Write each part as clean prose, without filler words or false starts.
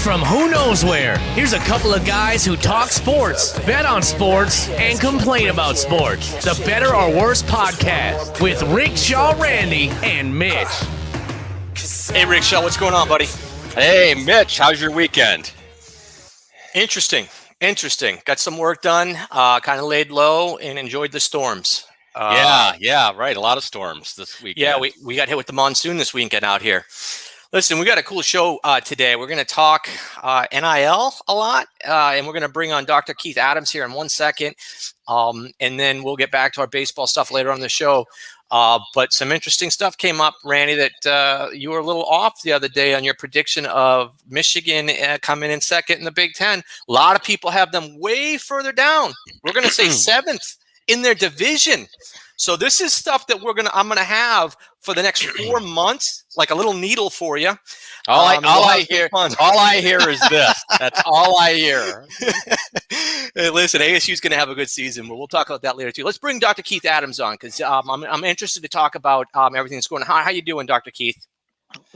From who knows where, here's a couple of guys who talk sports, bet on sports, and complain about sports. The Better or Worse podcast with Rick Shaw, Randy, and Mitch. Hey, Rick Shaw, what's going on, buddy? Hey, Mitch, how's your weekend? Interesting. Got some work done, kind of laid low, and enjoyed the storms. Yeah, right. A lot of storms this weekend. Yeah, we got hit with the monsoon this weekend out here. Listen, we got a cool show today. We're going to talk NIL a lot, and we're going to bring on Dr. Keith Adams here in 1 second, and then we'll get back to our baseball stuff later on the show. But some interesting stuff came up, Randy, that you were a little off the other day on your prediction of Michigan coming in second in the Big Ten. A lot of people have them way further down. We're going to say seventh in their division. So this is stuff that I'm going to have for the next 4 months, like a little needle for you. All I hear is this. That's all I hear. Hey, listen, ASU is going to have a good season, but we'll talk about that later too. Let's bring Dr. Keith Adams on because I'm interested to talk about everything that's going on. How you doing, Dr. Keith?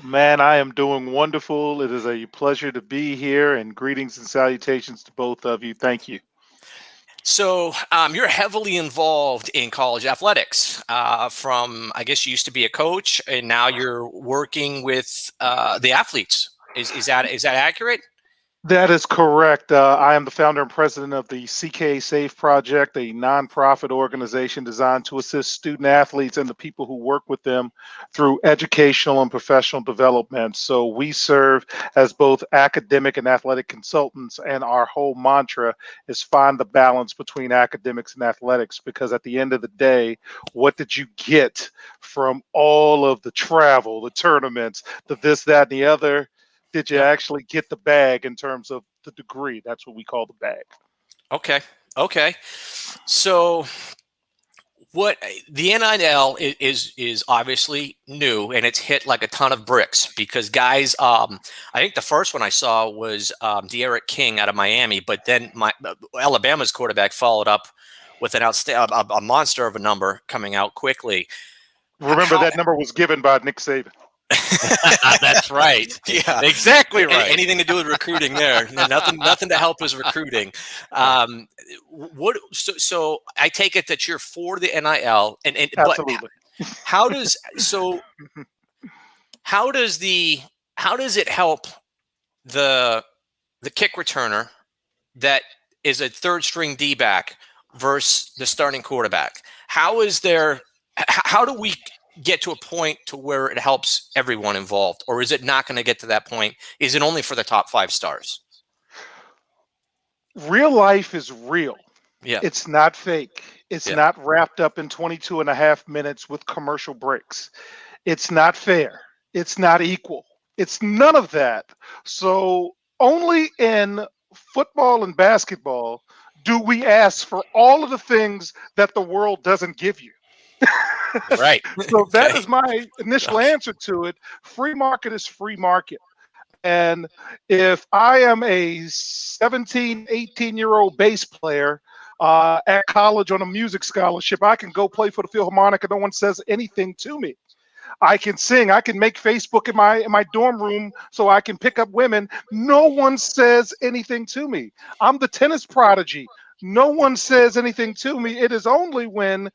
Man, I am doing wonderful. It is a pleasure to be here, and greetings and salutations to both of you. Thank you. So you're heavily involved in college athletics from, I guess you used to be a coach, and now you're working with the athletes. Is that accurate? That is correct. I am the founder and president of the CKA Save project, a nonprofit organization designed to assist student athletes and the people who work with them through educational and professional development. So we serve as both academic and athletic consultants, and our whole mantra is find the balance between academics and athletics, because at the end of the day, what did you get from all of the travel, the tournaments, the this, that, and the other? Did you actually get the bag in terms of the degree? That's what we call the bag. Okay. So what the NIL is obviously new, and it's hit like a ton of bricks because guys, I think the first one I saw was De'Aaron King out of Miami, but then Alabama's quarterback followed up with a monster of a number coming out quickly. Remember, that number was given by Nick Saban. That's right. Yeah, exactly right. Anything to do with recruiting there? Nothing to help his recruiting. So I take it that you're for the NIL, and Absolutely. But how does it help the kick returner that is a third string D-back versus the starting quarterback? How do we get to a point to where it helps everyone involved, or is it not going to get to that point? Is it only for the top 5 stars? Real life is real. Yeah. It's not fake. It's not wrapped up in 22 and a half minutes with commercial breaks. It's not fair. It's not equal. It's none of that. So only in football and basketball do we ask for all of the things that the world doesn't give you. Right. So that is my initial answer to it. Free market is free market. And if I am a 17, 18-year-old bass player at college on a music scholarship, I can go play for the Philharmonic and no one says anything to me. I can sing. I can make Facebook in my dorm room so I can pick up women. No one says anything to me. I'm the tennis prodigy. No one says anything to me. It is only when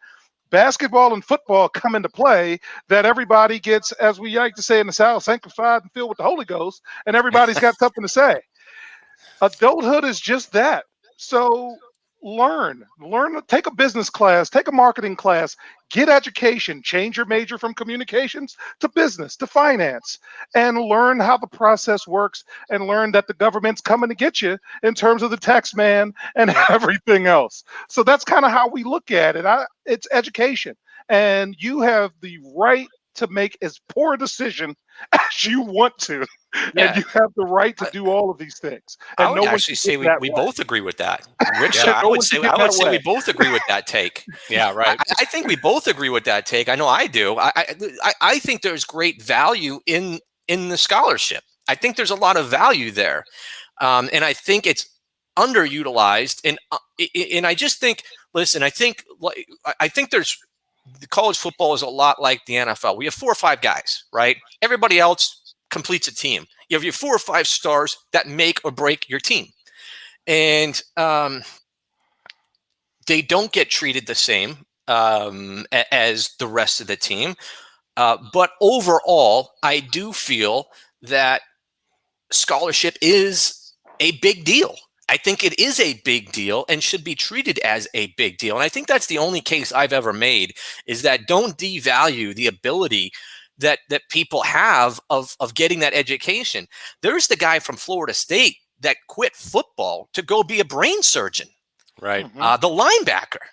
basketball and football come into play that everybody gets, as we like to say in the South, sanctified and filled with the Holy Ghost, and everybody's got something to say. Adulthood is just that. So learn, take a business class, take a marketing class, get education, change your major from communications to business, to finance, and learn how the process works, and learn that the government's coming to get you in terms of the tax man and everything else. So that's kind of how we look at it. It's education, and you have the right to make as poor a decision as you want to. Yeah. And you have the right to do all of these things. And I would actually say we both agree with that. Rich, I would say we both agree with that take. Yeah, right. I think we both agree with that take. I know I do. I think there's great value in the scholarship. I think there's a lot of value there, and I think it's underutilized. And I just think, listen, I think there's college football is a lot like the NFL. We have 4 or 5 guys, right? Everybody else completes a team. You have your 4 or 5 stars that make or break your team. And they don't get treated the same as the rest of the team. But overall, I do feel that scholarship is a big deal. I think it is a big deal and should be treated as a big deal. And I think that's the only case I've ever made, is that don't devalue the ability that people have of getting that education. There's the guy from Florida State that quit football to go be a brain surgeon. Right. The linebacker.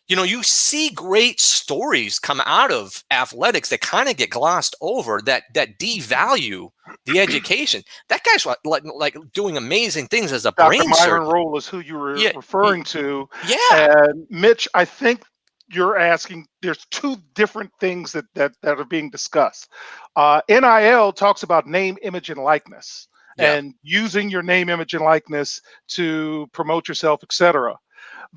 You know, you see great stories come out of athletics that kind of get glossed over, that devalue the education. That guy's like doing amazing things as a Dr. brain Myron surgeon. Rolle is who you were referring to. Yeah. And Mitch, I think you're asking, there's 2 different things that are being discussed. NIL talks about name, image, and likeness, and using your name, image, and likeness to promote yourself, etc.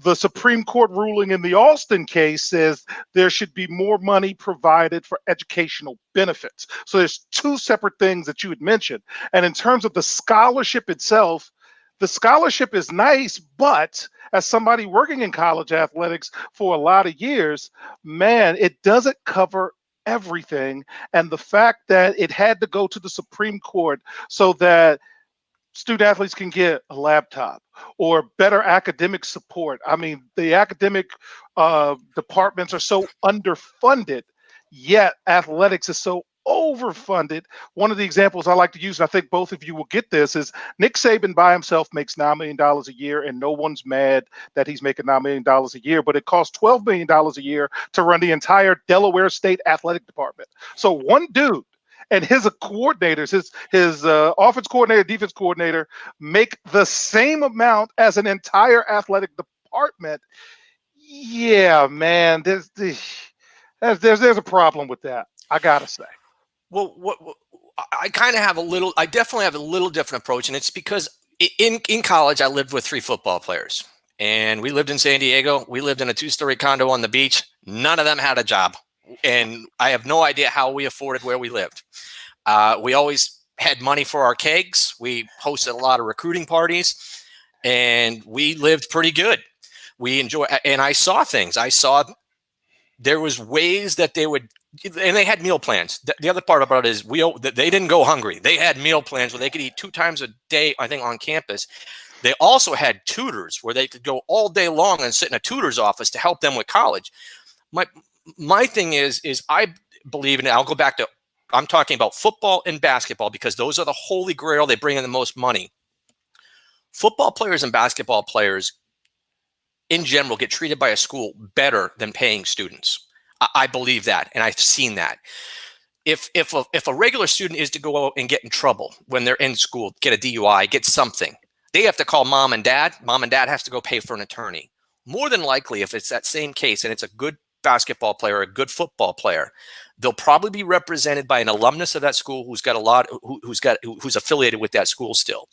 The Supreme Court ruling in the Alston case says there should be more money provided for educational benefits. So there's 2 separate things that you had mentioned. And in terms of the scholarship itself, the scholarship is nice, but as somebody working in college athletics for a lot of years, man, it doesn't cover everything. And the fact that it had to go to the Supreme Court so that student athletes can get a laptop or better academic support. I mean, the academic departments are so underfunded, yet athletics is so overfunded. One of the examples I like to use, and I think both of you will get this, is Nick Saban by himself makes $9 million a year, and no one's mad that he's making $9 million a year, but it costs $12 million a year to run the entire Delaware State athletic department. So one dude and his coordinators, his offense coordinator, defense coordinator, make the same amount as an entire athletic department. Yeah, man, there's a problem with that, I gotta say. Well, I definitely have a little different approach, and it's because in college I lived with 3 football players, and we lived in San Diego. We lived in a 2-story condo on the beach. None of them had a job. And I have no idea how we afforded where we lived. We always had money for our kegs. We hosted a lot of recruiting parties, and we lived pretty good. And I saw things. I saw there was ways that they would, and they had meal plans. The other part about it is they didn't go hungry. They had meal plans where they could eat 2 times a day, I think, on campus. They also had tutors where they could go all day long and sit in a tutor's office to help them with college. My thing is I believe, and I'll go back to, I'm talking about football and basketball because those are the holy grail. They bring in the most money. Football players and basketball players in general get treated by a school better than paying students. I believe that, and I've seen that. If a regular student is to go out and get in trouble when they're in school, get a DUI, get something, they have to call mom and dad. Mom and dad has to go pay for an attorney. More than likely, if it's that same case and it's a good basketball player, a good football player, they'll probably be represented by an alumnus of that school who's affiliated with that school still.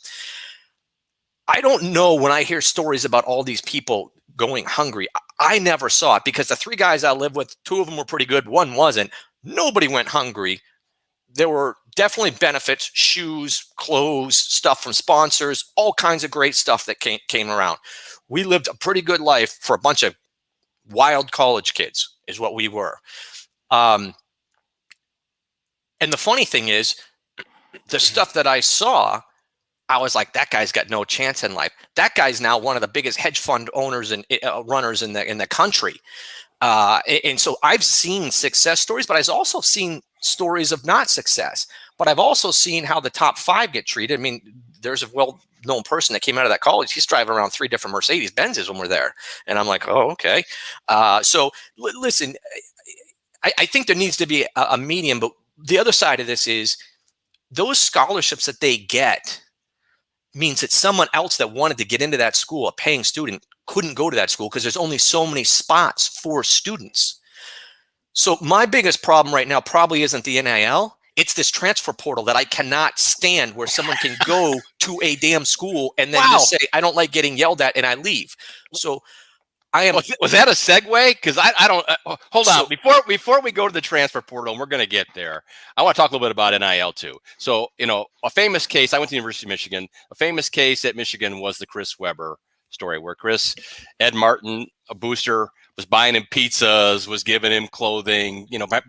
I don't know, when I hear stories about all these people going hungry, I never saw it, because the 3 guys I lived with, 2 of them were pretty good, 1 wasn't. Nobody went hungry. There were definitely benefits, shoes, clothes, stuff from sponsors, all kinds of great stuff that came around. We lived a pretty good life for a bunch of wild college kids is what we were. And the funny thing is, the stuff that I saw, I was like, that guy's got no chance in life. That guy's now one of the biggest hedge fund owners and runners in the country. And so I've seen success stories, but I've also seen stories of not success. But I've also seen how the top 5 get treated. I mean, there's a well-known person that came out of that college. He's driving around 3 different Mercedes Benzes when we're there. And I'm like, oh, okay. So listen, I think there needs to be a medium, but the other side of this is those scholarships that they get means that someone else that wanted to get into that school, a paying student, couldn't go to that school because there's only so many spots for students. So my biggest problem right now probably isn't the NIL. It's this transfer portal that I cannot stand, where someone can go to a damn school and then just say, I don't like getting yelled at, and I leave. So I am. Was that a segue? Because I don't hold on before we go to the transfer portal, and we're going to get there. I want to talk a little bit about NIL too. So a famous case. I went to the University of Michigan. A famous case at Michigan was the Chris Webber story, where Ed Martin, a booster, was buying him pizzas, was giving him clothing.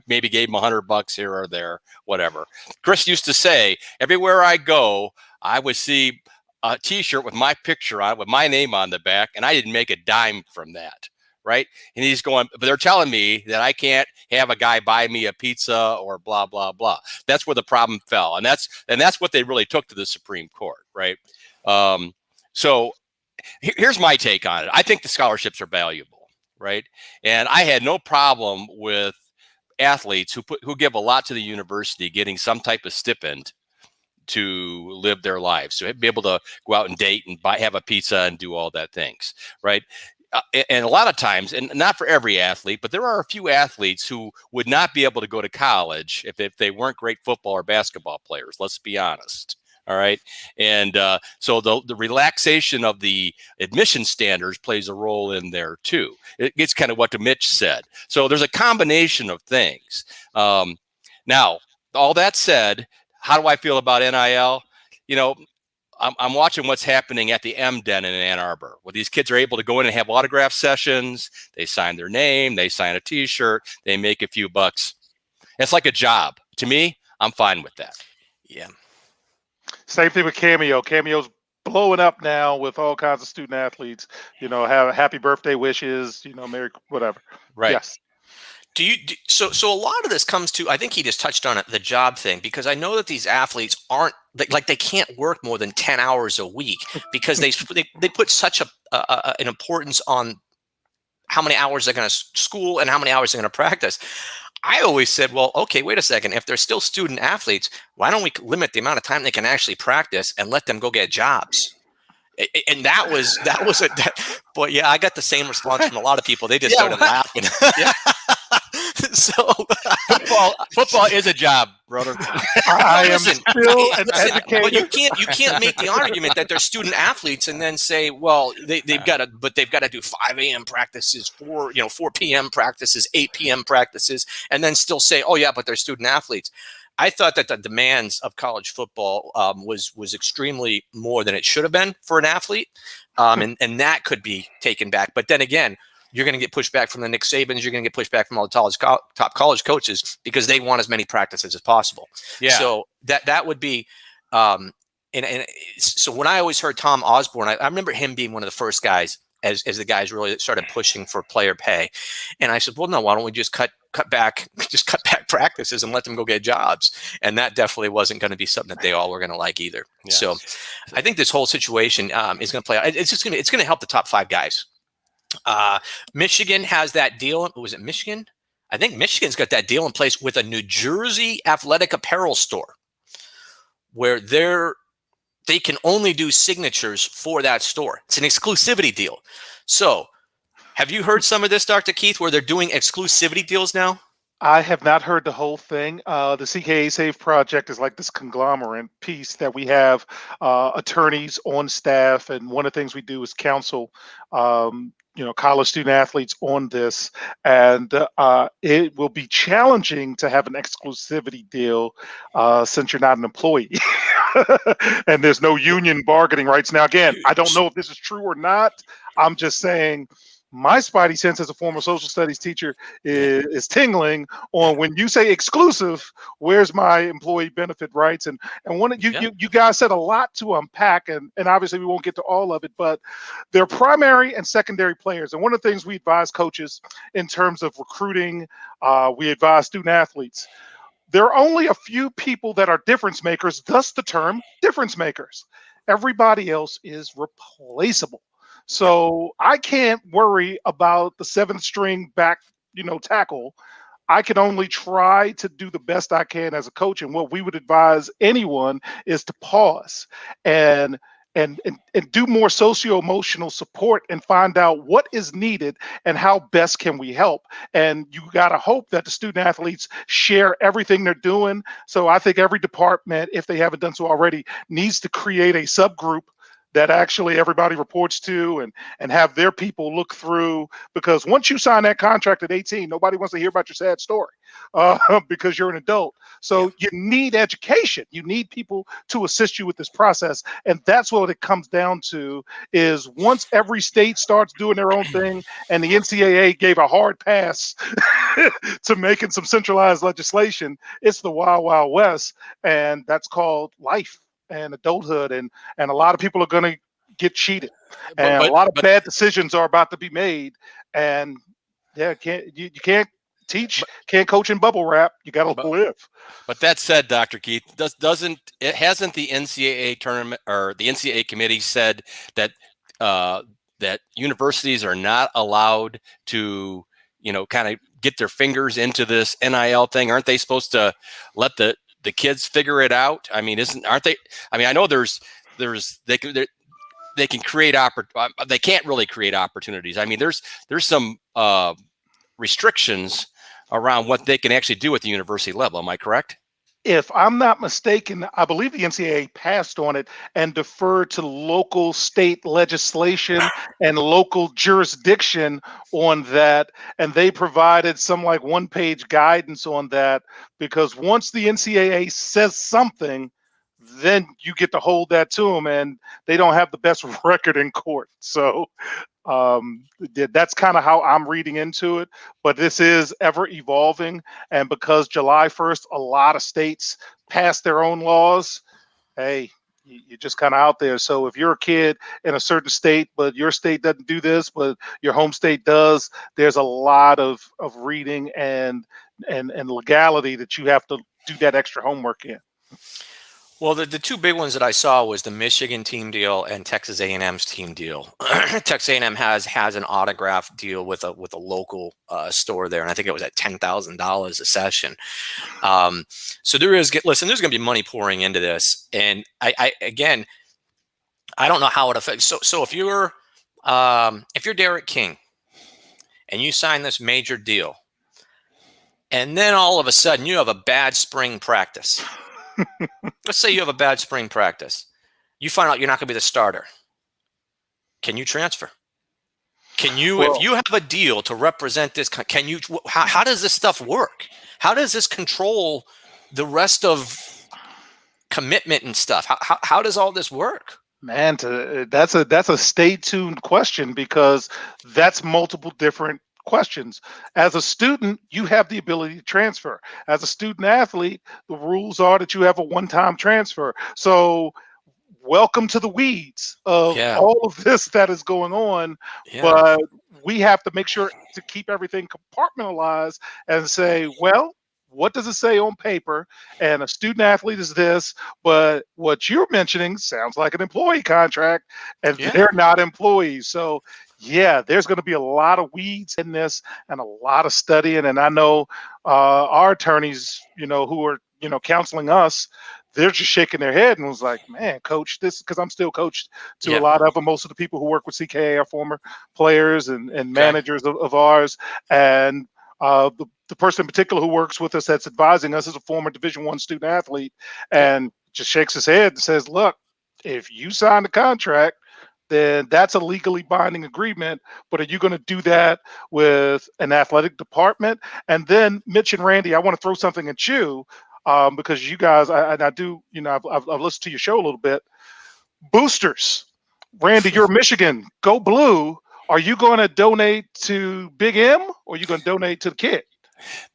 Maybe gave him $100 here or there, whatever. Chris used to say, everywhere I go, I would see a T-shirt with my picture on it, with my name on the back, and I didn't make a dime from that, right? And he's going, but they're telling me that I can't have a guy buy me a pizza or blah blah blah. That's where the problem fell, and that's what they really took to the Supreme Court, right? So here's my take on it. I think the scholarships are valuable, right? And I had no problem with athletes who give a lot to the university getting some type of stipend to live their lives, so be able to go out and date and have a pizza and do all that things, right? And a lot of times, and not for every athlete, but there are a few athletes who would not be able to go to college if they weren't great football or basketball players. Let's be honest. All right. And so the relaxation of the admission standards plays a role in there too. It's kind of what Mitch said. So there's a combination of things. Now, all that said, how do I feel about NIL? I'm watching what's happening at the M-Den in Ann Arbor, where these kids are able to go in and have autograph sessions. They sign their name, they sign a T-shirt, they make a few bucks. It's like a job. To me, I'm fine with that. Yeah. Same thing with Cameo. Cameo's blowing up now with all kinds of student athletes. Have happy birthday wishes. Merry whatever. Right. Yes. So a lot of this comes to, I think he just touched on it, the job thing, because I know that these athletes aren't like they can't work more than 10 hours a week because they put such an importance on how many hours they're going to school and how many hours they're going to practice. I always said, well, okay, wait a second. If they're still student athletes, why don't we limit the amount of time they can actually practice and let them go get jobs? And that was but yeah, I got the same response from a lot of people. They just started laughing. Yeah. So football is a job, brother. I am still an educator. But you can't make the argument that they're student athletes and then say, well, they've got to do 5 a.m. practices, 4 p.m. practices, 8 p.m. practices, and then still say, oh yeah, but they're student athletes. I thought that the demands of college football was extremely more than it should have been for an athlete, and that could be taken back. But then again, you're going to get pushback from the Nick Sabans. You're going to get pushback from all the top college coaches because they want as many practices as possible. Yeah. So that would be, and so when I always heard Tom Osborne, I remember him being one of the first guys as the guys really started pushing for player pay, and I said, well, no, why don't we just cut back practices and let them go get jobs? And that definitely wasn't going to be something that they all were going to like either. Yes. So I think this whole situation is going to play out. It's going to help the top 5 guys. Michigan has that deal. Was it Michigan? I think Michigan's got that deal in place with a New Jersey athletic apparel store where they can only do signatures for that store. It's an exclusivity deal. So have you heard some of this, Dr. Keith, where they're doing exclusivity deals now? I have not heard the whole thing. The CKA Save project is like this conglomerate piece that we have attorneys on staff, and one of the things we do is counsel college student athletes on this, and it will be challenging to have an exclusivity deal since you're not an employee and there's no union bargaining rights. Now, again, I don't know if this is true or not. I'm just saying my spidey sense as a former social studies teacher is tingling on when you say exclusive, where's my employee benefit rights? And one of you guys said a lot to unpack, and obviously we won't get to all of it, but they're primary and secondary players. And one of the things we advise coaches in terms of recruiting, we advise student athletes, there are only a few people that are difference makers, thus the term difference makers. Everybody else is replaceable. So I can't worry about the 7th string back, tackle. I can only try to do the best I can as a coach. And what we would advise anyone is to pause and do more socio-emotional support and find out what is needed and how best can we help. And you got to hope that the student athletes share everything they're doing. So I think every department, if they haven't done so already, needs to create a subgroup that actually everybody reports to, and have their people look through, because once you sign that contract at 18, nobody wants to hear about your sad story because you're an adult. Yeah. So you need education. You need people to assist you with this process. And that's what it comes down to, is once every state starts doing their own thing, and the NCAA gave a hard pass to making some centralized legislation, it's the wild, wild west. And that's called life and adulthood. And a lot of people are going to get cheated. And a lot of bad decisions are about to be made. And yeah, you can't teach, can't coach in bubble wrap. You got to live. But that said, Dr. Keith, hasn't the NCAA tournament or the NCAA committee said that that universities are not allowed to, kind of get their fingers into this NIL thing? Aren't they supposed to let the kids figure it out? I mean, aren't they? I mean, I know they can create they can't really create opportunities. I mean, there's some restrictions around what they can actually do at the university level. Am I correct? If I'm not mistaken, I believe the NCAA passed on it and deferred to local state legislation and local jurisdiction on that. And they provided some like one-page guidance on that, because once the NCAA says something, then you get to hold that to them, and they don't have the best record in court. So that's kind of how I'm reading into it. But this is ever evolving, and because July 1st, a lot of states passed their own laws. Hey, you're just kind of out there. So if you're a kid in a certain state, but your state doesn't do this, but your home state does, there's a lot of reading and legality that you have to do that extra homework in. Well, the two big ones that I saw was the Michigan team deal and Texas A&M's team deal. Texas A&M has an autograph deal with a local store there, and I think it was at $10,000 a session. So there's going to be money pouring into this, and I don't know how it affects. So if you're Derek King and you sign this major deal, and then all of a sudden you have a bad spring practice. Let's say you have a bad spring practice. You find out you're not going to be the starter. Can you transfer? Can you, if you have a deal to represent this, can you, how does this stuff work? How does this control the rest of commitment and stuff? How does all this work? Man, that's a stay tuned question, because that's multiple different questions. As a student, you have the ability to transfer. As a student athlete, the rules are that you have a one-time transfer. So welcome to the weeds of all of this that is going on. But we have to make sure to keep everything compartmentalized and say, well, what does it say on paper? And a student athlete is this, but what you're mentioning sounds like an employee contract, and they're not employees. So yeah, there's going to be a lot of weeds in this and a lot of studying. And I know our attorneys, who are, counseling us, they're just shaking their head and was like, man, coach, this, because I'm still coached to a lot of them. Most of the people who work with CKA are former players and managers of ours. And the person in particular who works with us that's advising us is a former Division I student athlete, and just shakes his head and says, look, if you sign the contract, then that's a legally binding agreement. But are you going to do that with an athletic department? And then Mitch and Randy, I want to throw something at you, because you guys, I do, I've listened to your show a little bit. Boosters, Randy, you're Michigan, go blue. Are you going to donate to Big M, or are you going to donate to the kid?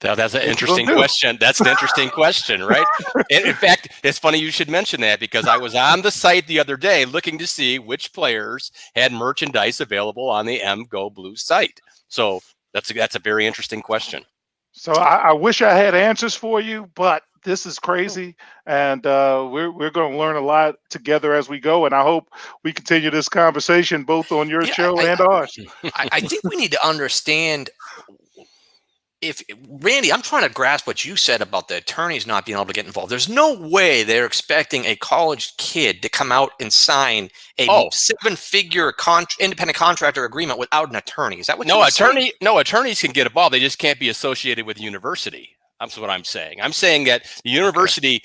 That's an interesting question. That's an interesting question, right? In fact, it's funny you should mention that, because I was on the site the other day looking to see which players had merchandise available on the M Go Blue site. So that's a very interesting question. So I wish I had answers for you, but this is crazy, and we're going to learn a lot together as we go. And I hope we continue this conversation both on your show and ours. I think we need to understand. If Randy, I'm trying to grasp what you said about the attorneys not being able to get involved. There's no way they're expecting a college kid to come out and sign a 7-figure independent contractor agreement without an attorney. Is that what you're saying? No, attorneys can get involved. They just can't be associated with the university. That's what I'm saying. I'm saying that the university,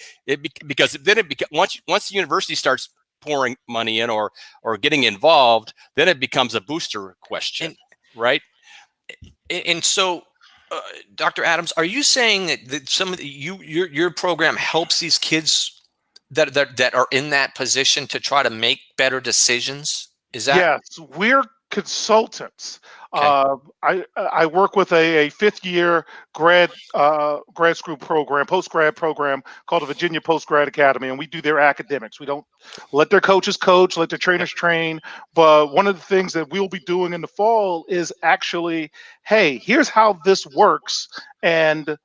because then once the university starts pouring money in or getting involved, then it becomes a booster question, right? And so, Dr. Adams, are you saying that some of your program helps these kids that are in that position to try to make better decisions? Is that Yes, we're consultants. okay? I work with a fifth-year grad school program, post-grad program called the Virginia Post-Grad Academy, and we do their academics. We don't let their coaches coach, let their trainers train. But one of the things that we'll be doing in the fall is actually, hey, here's how this works, and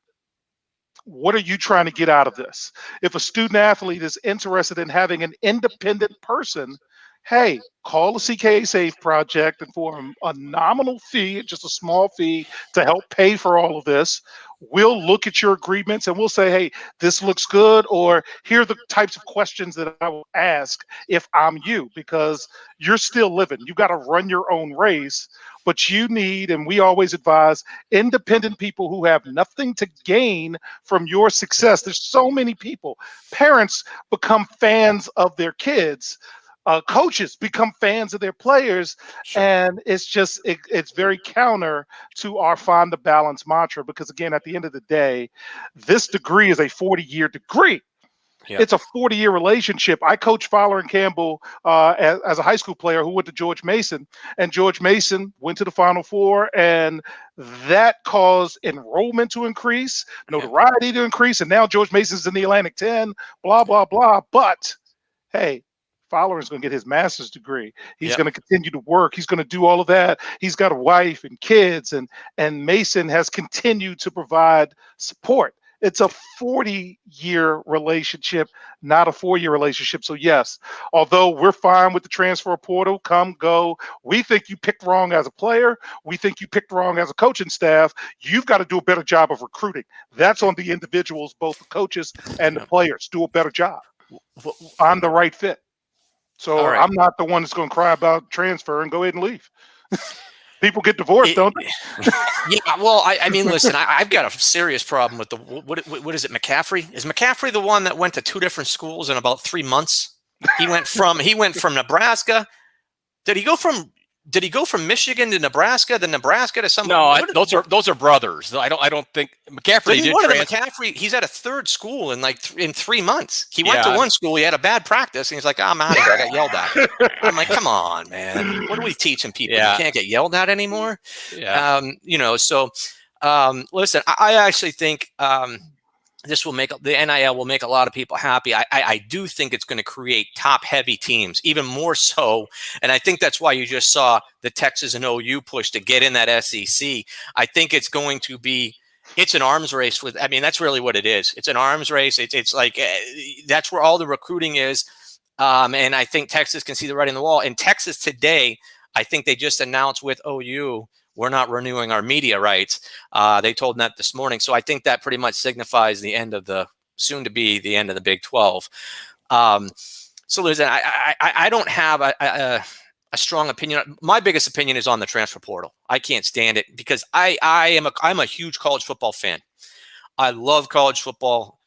what are you trying to get out of this? If a student athlete is interested in having an independent person, hey, call the CKA Save project, and for a nominal fee, just a small fee to help pay for all of this, we'll look at your agreements and we'll say, hey, this looks good, or here are the types of questions that I will ask if I'm you, because you're still living. You got to run your own race, but you need, and we always advise, independent people who have nothing to gain from your success. There's so many people. Parents become fans of their kids. Coaches become fans of their players, Sure. and it's very counter to our find the balance mantra, because again, at the end of the day, this degree is a 40-year degree. Yeah. It's a 40-year relationship. I coached Fowler and Campbell as a high school player who went to George Mason, and George Mason went to the Final Four, and that caused enrollment to increase, notoriety to increase, and now George Mason's in the Atlantic 10, blah, blah, blah. But hey, Fowler is going to get his master's degree. He's going to continue to work. He's going to do all of that. He's got a wife and kids, and Mason has continued to provide support. It's a 40-year relationship, not a 4-year relationship. So yes, although we're fine with the transfer portal, come, go, we think you picked wrong as a player. We think you picked wrong as a coaching staff. You've got to do a better job of recruiting. That's on the individuals, both the coaches and the players. Do a better job. I'm the right fit. So All right. I'm not the one that's going to cry about transfer and go ahead and leave. People get divorced, don't they? Yeah, well, I mean, listen, I've got a serious problem with the what is it, McCaffrey? Is McCaffrey the one that went to 2 different schools in about 3 months? He went from Nebraska. Did he go from Michigan to Nebraska, then Nebraska to some? No, those are brothers. I don't think McCaffrey did transfer. McCaffrey, he's at a 3rd school in in 3 months. He went to one school, he had a bad practice, and he's like, I'm out of here. I got yelled at. I'm like, come on, man. What are we teaching people? Yeah. You can't get yelled at anymore. Yeah. Listen, I actually think this will make the NIL will make a lot of people happy. I do think it's going to create top-heavy teams, even more so. And I think that's why you just saw the Texas and OU push to get in that SEC. I think it's going to be it's an arms race with. I mean, that's really what it is. It's an arms race. It's like that's where all the recruiting is. And I think Texas can see the writing on the wall. In Texas today, I think they just announced with OU, we're not renewing our media rights. They told them that this morning. So I think that pretty much signifies the end of soon to be the end of the Big 12. So listen, I don't have a strong opinion. My biggest opinion is on the transfer portal. I can't stand it because I'm a huge college football fan. I love college football.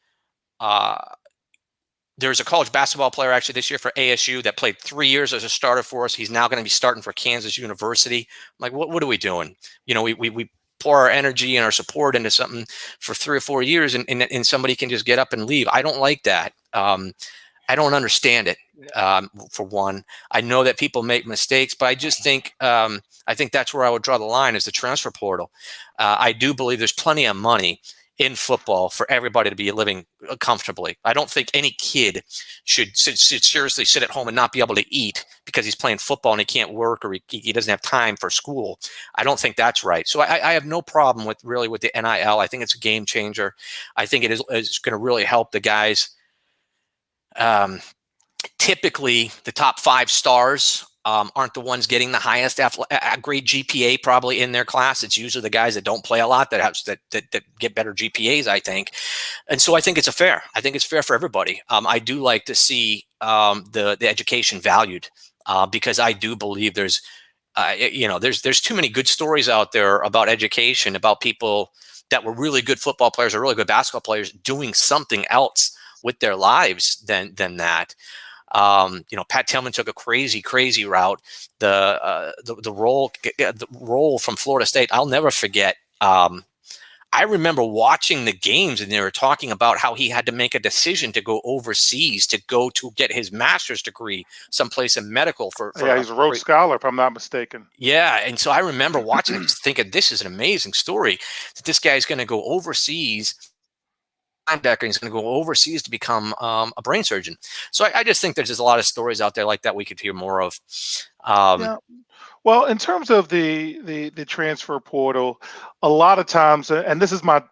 There's a college basketball player actually this year for ASU that played 3 years as a starter for us. He's now going to be starting for Kansas University. I'm like, what are we doing? You know, we pour our energy and our support into something for 3 or 4 years and somebody can just get up and leave. I don't like that. I don't understand it. For one, I know that people make mistakes, but I just think I think that's where I would draw the line is the transfer portal. I do believe there's plenty of money in football for everybody to be living comfortably. I don't think any kid should seriously sit at home and not be able to eat because he's playing football and he can't work or he doesn't have time for school. I don't think that's right. So I have no problem with the NIL. I think it's a game changer. I think it's going to really help the guys. Typically, the top 5 stars aren't the ones getting the highest grade GPA probably in their class. It's usually the guys that don't play a lot that get better GPAs, I think. And so I think it's fair. I think it's fair for everybody. I do like to see the education valued because I do believe there's too many good stories out there about education, about people that were really good football players or really good basketball players doing something else with their lives than that. Pat Tillman took a crazy route. The role from Florida State, I'll never forget. I remember watching the games, and they were talking about how he had to make a decision to go overseas to go to get his master's degree someplace in medical for he's a Rhodes Scholar, if I'm not mistaken. Yeah, and so I remember watching it, just thinking, this is an amazing story. That this guy's going to go overseas, linebacker, he's going to go overseas to become a brain surgeon. So I just think there's just a lot of stories out there like that we could hear more of. Yeah. Well, in terms of the transfer portal, a lot of times, and this is my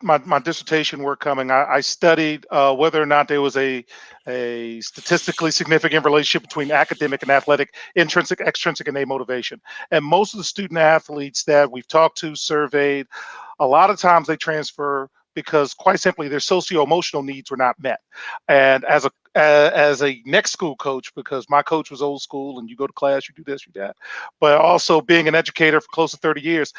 dissertation work coming, I studied whether or not there was a statistically significant relationship between academic and athletic, intrinsic, extrinsic, and motivation. And most of the student athletes that we've talked to, surveyed, a lot of times they transfer because, quite simply, their socio-emotional needs were not met. And as a next school coach, because my coach was old school and you go to class, you do this, you do that, but also being an educator for close to 30 years,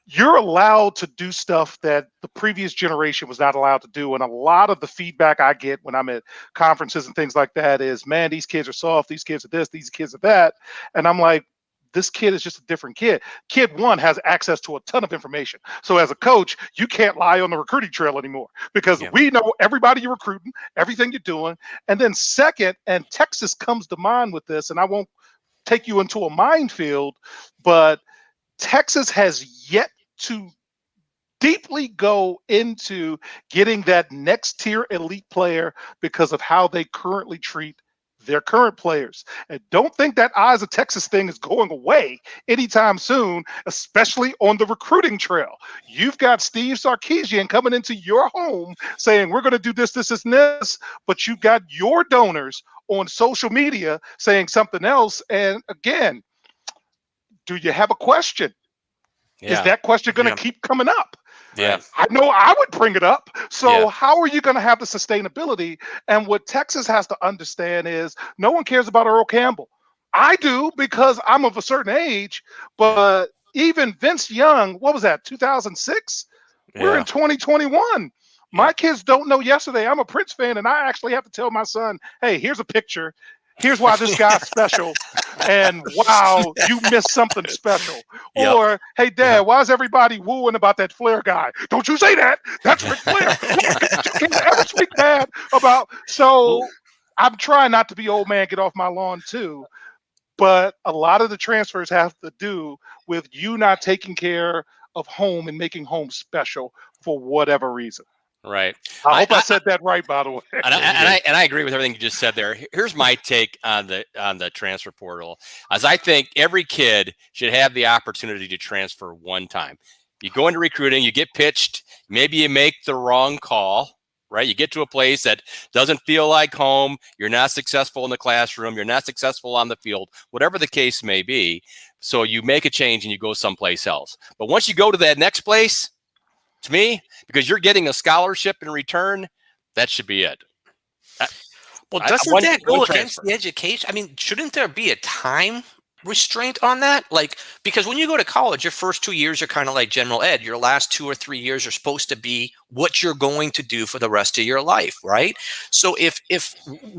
you're allowed to do stuff that the previous generation was not allowed to do. And a lot of the feedback I get when I'm at conferences and things like that is, man, these kids are soft, these kids are this, these kids are that. And I'm like, this kid is just a different kid. Kid one has access to a ton of information. So as a coach, you can't lie on the recruiting trail anymore because we know everybody you're recruiting, everything you're doing. And then second, and Texas comes to mind with this, and I won't take you into a minefield, but Texas has yet to deeply go into getting that next tier elite player because of how they currently treat their current players. And don't think that Eyes of Texas thing is going away anytime soon, especially on the recruiting trail. You've got Steve Sarkisian coming into your home saying, we're going to do this, this, and this, but you've got your donors on social media saying something else. And again, do you have a question? Is that question going to keep coming up? Yeah, I know I would bring it up. So how are you going to have the sustainability? And what Texas has to understand is no one cares about Earl Campbell. I do because I'm of a certain age, but even Vince Young, what was that, 2006? We're in 2021. My kids don't know yesterday. I'm a Prince fan, and I actually have to tell my son, hey, here's a picture. Here's why this guy's special. And wow, you missed something special. Or, hey, Dad, why is everybody wooing about that Flair guy? Don't you say that. That's Ric Flair. You can't ever speak bad about. So I'm trying not to be old man, get off my lawn too. But a lot of the transfers have to do with you not taking care of home and making home special for whatever reason. Right. I hope I said that right, by the way. And I agree with everything you just said there. Here's my take on the transfer portal. As I think every kid should have the opportunity to transfer one time. You go into recruiting, you get pitched, maybe you make the wrong call, right? You get to a place that doesn't feel like home. You're not successful in the classroom. You're not successful on the field, whatever the case may be. So you make a change and you go someplace else. But once you go to that next place, to me, because you're getting a scholarship in return, that should be it. Well, doesn't that go against the education? I mean, shouldn't there be a time restraint on that? Like, because when you go to college, your first 2 years are kind of like general ed. Your last 2 or 3 years are supposed to be what you're going to do for the rest of your life, right? So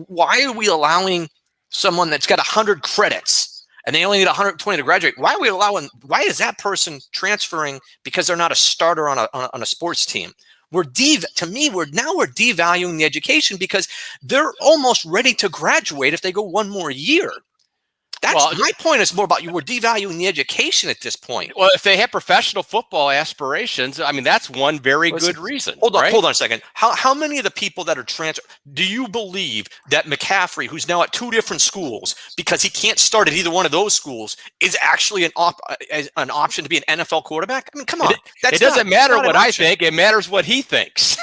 why are we allowing someone that's got 100 credits and they only need 120 to graduate? Why is that person transferring because they're not a starter on a sports team? We're devaluing the education because they're almost ready to graduate if they go one more year. My point is more about we're devaluing the education at this point. Well, if they have professional football aspirations, I mean, that's one very good reason. Hold on a second. How many of the people that are do you believe that McCaffrey, who's now at 2 different schools because he can't start at either one of those schools, is actually an option to be an NFL quarterback? I mean, come on. It doesn't matter what I think. It matters what he thinks.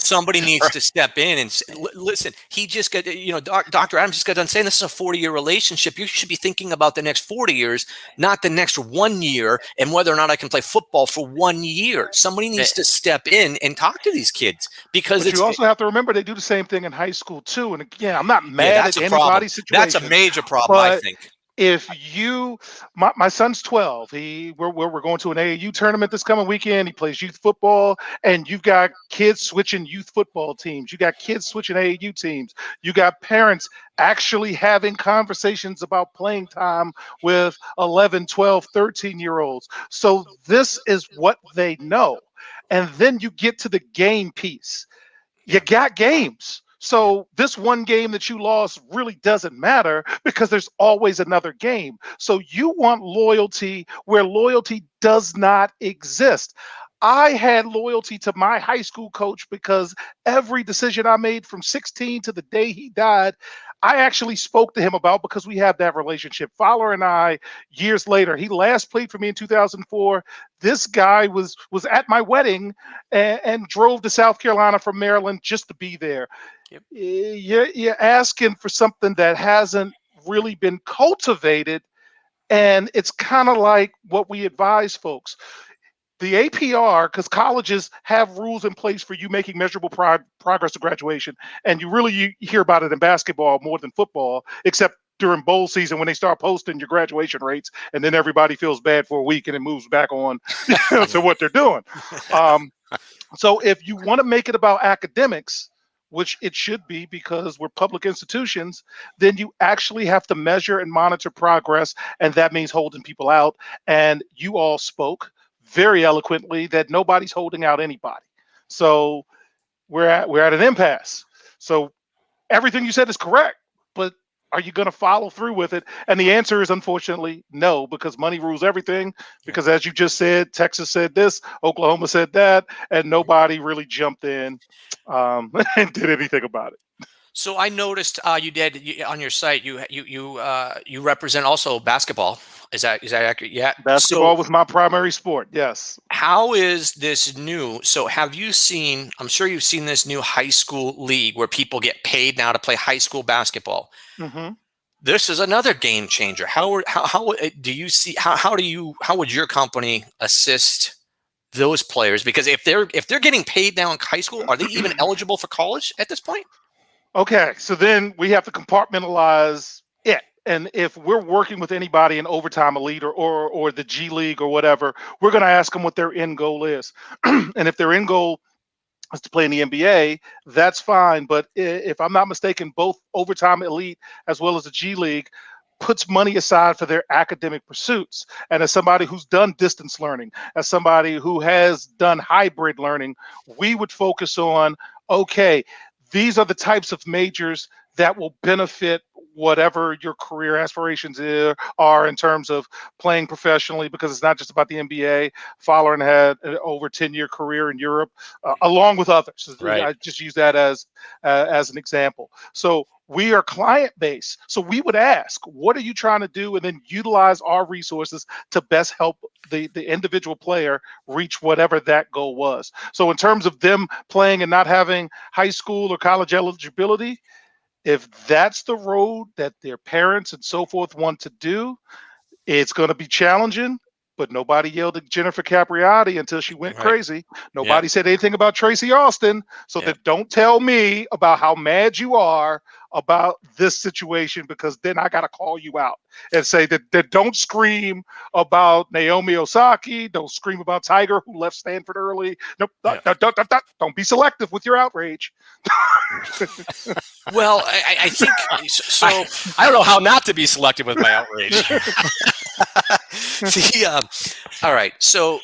Somebody needs to step in and listen. He just got, Dr. Adams just got done saying this is a 40-year relationship. You should be thinking about the next 40 years, not the next 1 year, and whether or not I can play football for 1 year. Somebody needs to step in and talk to these kids because you also have to remember they do the same thing in high school too. And again, I'm not mad at anybody's situation. That's a major problem, I think. if you, my son's 12. We're going to an AAU tournament this coming weekend. He plays youth football, and you've got kids switching youth football teams. You got kids switching AAU teams. You got parents actually having conversations about playing time with 11, 12, 13-year-olds. So this is what they know. And then you get to the game piece. You got games. So this one game that you lost really doesn't matter because there's always another game. So you want loyalty where loyalty does not exist. I had loyalty to my high school coach because every decision I made from 16 to the day he died, I actually spoke to him about because we have that relationship. Fowler and I, years later, he last played for me in 2004. This guy was at my wedding and drove to South Carolina from Maryland just to be there. Yep. You're asking for something that hasn't really been cultivated, and it's kind of like what we advise folks. The APR, because colleges have rules in place for you making measurable progress to graduation, and you hear about it in basketball more than football, except during bowl season when they start posting your graduation rates, and then everybody feels bad for a week and it moves back on to what they're doing. So if you want to make it about academics, which it should be because we're public institutions, then you actually have to measure and monitor progress, and that means holding people out. And you all spoke very eloquently that nobody's holding out anybody. So we're at an impasse. So everything you said is correct, but are you going to follow through with it? And the answer is unfortunately no, because money rules everything. Because as you just said, Texas said this, Oklahoma said that, and nobody really jumped in and did anything about it. So I noticed you on your site you represent also basketball. Is that accurate? Yeah. Basketball was my primary sport. Yes. How is this new? So have you seen? I'm sure you've seen this new high school league where people get paid now to play high school basketball. Mm-hmm. This is another game changer. How do you see? How would your company assist those players? Because if they're getting paid now in high school, are they even eligible for college at this point? Okay, so then we have to compartmentalize it. And if we're working with anybody in Overtime Elite or the G League or whatever, we're going to ask them what their end goal is. And if their end goal is to play in the NBA, that's fine. But if I'm not mistaken, both Overtime Elite as well as the G League puts money aside for their academic pursuits. And as somebody who's done distance learning, as somebody who has done hybrid learning, we would focus on, okay, these are the types of majors that will benefit whatever your career aspirations are in terms of playing professionally, because it's not just about the NBA. Fowler had an over 10-year career in Europe, along with others. Right. I just use that as an example. So we are client-based. So we would ask, what are you trying to do? And then utilize our resources to best help the individual player reach whatever that goal was. So in terms of them playing and not having high school or college eligibility, if that's the road that their parents and so forth want to do, it's going to be challenging. But nobody yelled at Jennifer Capriati until she went crazy. Nobody said anything about Tracy Austin. So that don't tell me about how mad you are about this situation, because then I got to call you out and say that don't scream about Naomi Osaka. Don't scream about Tiger, who left Stanford early. Nope. Don't be selective with your outrage. Well, I think so. I don't know how not to be selective with my outrage. All right. So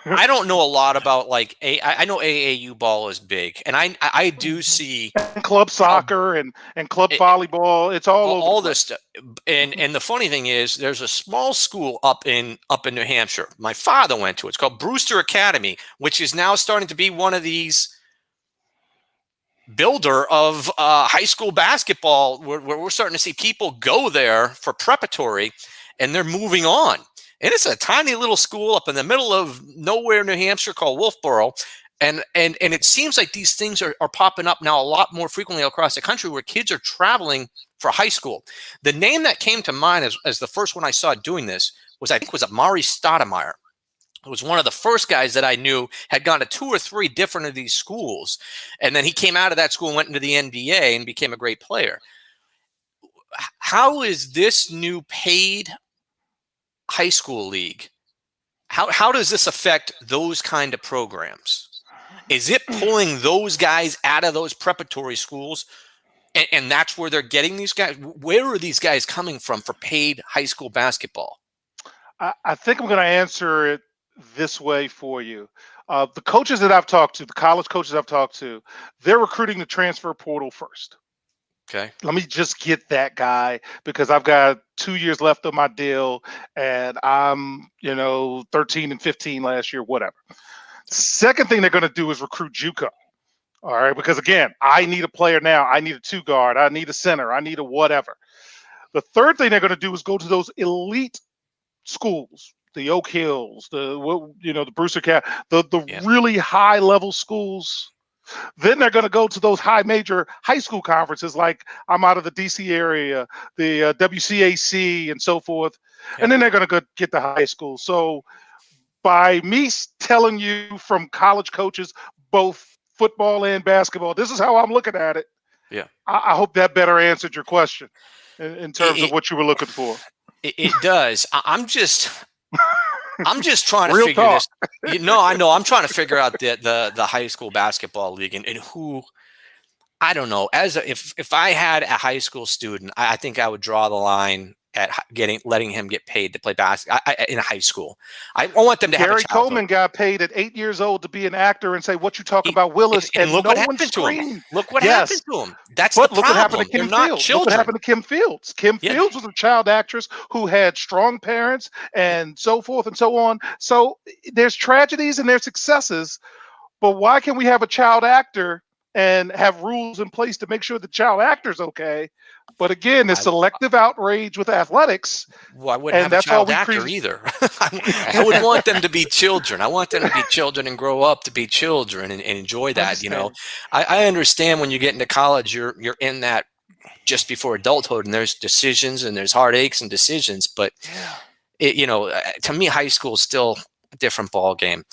I don't know a lot about I know AAU ball is big, and I do see and club soccer and club volleyball. It's all this stuff. And the funny thing is, there's a small school up in New Hampshire. My father went to it. It's called Brewster Academy, which is now starting to be one of these builder of high school basketball, where we're starting to see people go there for preparatory, and they're moving on. And it's a tiny little school up in the middle of nowhere, New Hampshire, called Wolfboro. And it seems like these things are popping up now a lot more frequently across the country, where kids are traveling for high school. The name that came to mind as the first one I saw doing this was Amari Stoudemire. It was one of the first guys that I knew had gone to 2 or 3 different of these schools. And then he came out of that school and went into the NBA and became a great player. how is this new paid high school league? How does this affect those kind of programs? Is it pulling those guys out of those preparatory schools, and that's where they're getting these guys? Where are these guys coming from for paid high school basketball? I think I'm going to answer it this way for you. The coaches that I've talked to, the college coaches I've talked to, they're recruiting the transfer portal first. Okay. Let me just get that guy because I've got 2 years left of my deal and I'm, 13 and 15 last year, whatever. Second thing they're going to do is recruit JUCO. All right. Because again, I need a player now. I need a 2 guard. I need a center. I need a whatever. The third thing they're going to do is go to those elite schools, the Oak Hills, the Brewster Cat, the really high level schools. Then they're going to go to those high major high school conferences, like I'm out of the DC area, the WCAC and so forth. Yep. And then they're going to go get the high school. So by me telling you from college coaches, both football and basketball, this is how I'm looking at it. Yeah. I hope that better answered your question in terms of what you were looking for. It does. I'm just trying to Real figure talk. this. No, I know. I'm trying to figure out the high school basketball league and who. I don't know. If I had a high school student, I think I would draw the line at letting him get paid to play basketball in high school. I want them to have a Gary childhood. Coleman got paid at 8 years old to be an actor and say, "What you talk about, Willis?" And look no what one happened to him. screamed. Look what Yes. happened to him. That's But the look problem. what happened to Kim They're not Fields. children. Look what happened to Kim Fields. Kim Fields was a child actress who had strong parents and so forth and so on. So there's tragedies and there's successes, but why can't we have a child actor and have rules in place to make sure the child actor's okay? But again, it's selective outrage with athletics. Well, I wouldn't have a child actor either. I would want them to be children. I want them to be children and grow up to be children and enjoy that. I understand when you get into college, you're in that just before adulthood, and there's decisions and there's heartaches and decisions. But to me, high school is still a different ball game.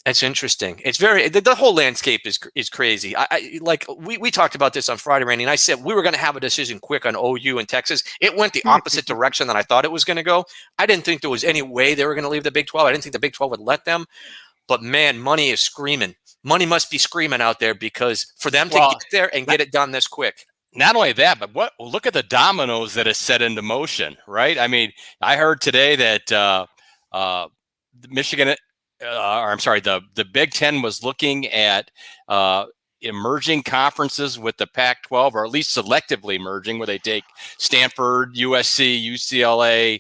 It's interesting. It's the whole landscape is crazy. We talked about this on Friday, Randy, and I said we were going to have a decision quick on OU and Texas. It went the opposite direction than I thought it was going to go. I didn't think there was any way they were going to leave the Big 12. I didn't think the Big 12 would let them. But man, money is screaming. Money must be screaming out there because for them to get there and get it done this quick. Not only that, but look at the dominoes that is set into motion, right? I mean, I heard today that Michigan. The Big Ten was looking at emerging conferences with the Pac-12, or at least selectively merging, where they take Stanford, USC, UCLA,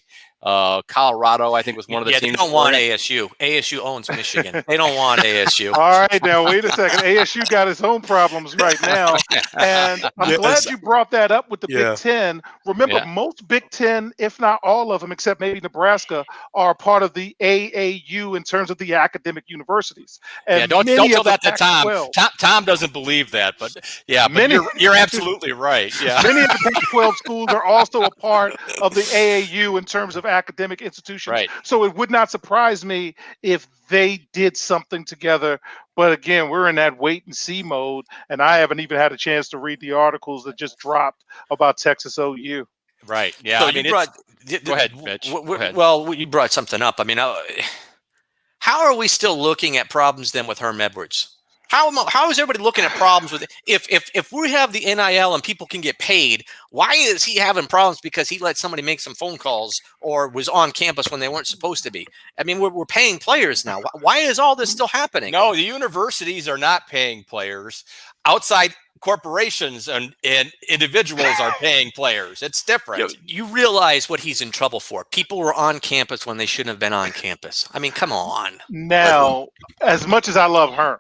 Colorado, I think was one of the teams. They don't want ASU. ASU owns Michigan. They don't want ASU. All right, now wait a second. ASU got its own problems right now, and I'm glad you brought that up with the Big Ten. Remember, most Big Ten, if not all of them, except maybe Nebraska, are part of the AAU in terms of the academic universities. And don't tell that to Tom. 12, Tom doesn't believe that, but you're absolutely right. Yeah, many of the Pac-12 schools are also a part of the AAU in terms of academic institutions. Right. So it would not surprise me if they did something together. But again, we're in that wait and see mode, and I haven't even had a chance to read the articles that just dropped about Texas OU. Right. Yeah. So go ahead, Mitch. Go ahead. Well, you brought something up. I mean, how are we still looking at problems then with Herm Edwards? How is everybody looking at problems with it? If we have the NIL and people can get paid, why is he having problems because he let somebody make some phone calls or was on campus when they weren't supposed to be? I mean, we're paying players now. Why is all this still happening? No, the universities are not paying players. Outside corporations and individuals are paying players. It's different. You realize what he's in trouble for. People were on campus when they shouldn't have been on campus. I mean, come on. Now, as much as I love Herm,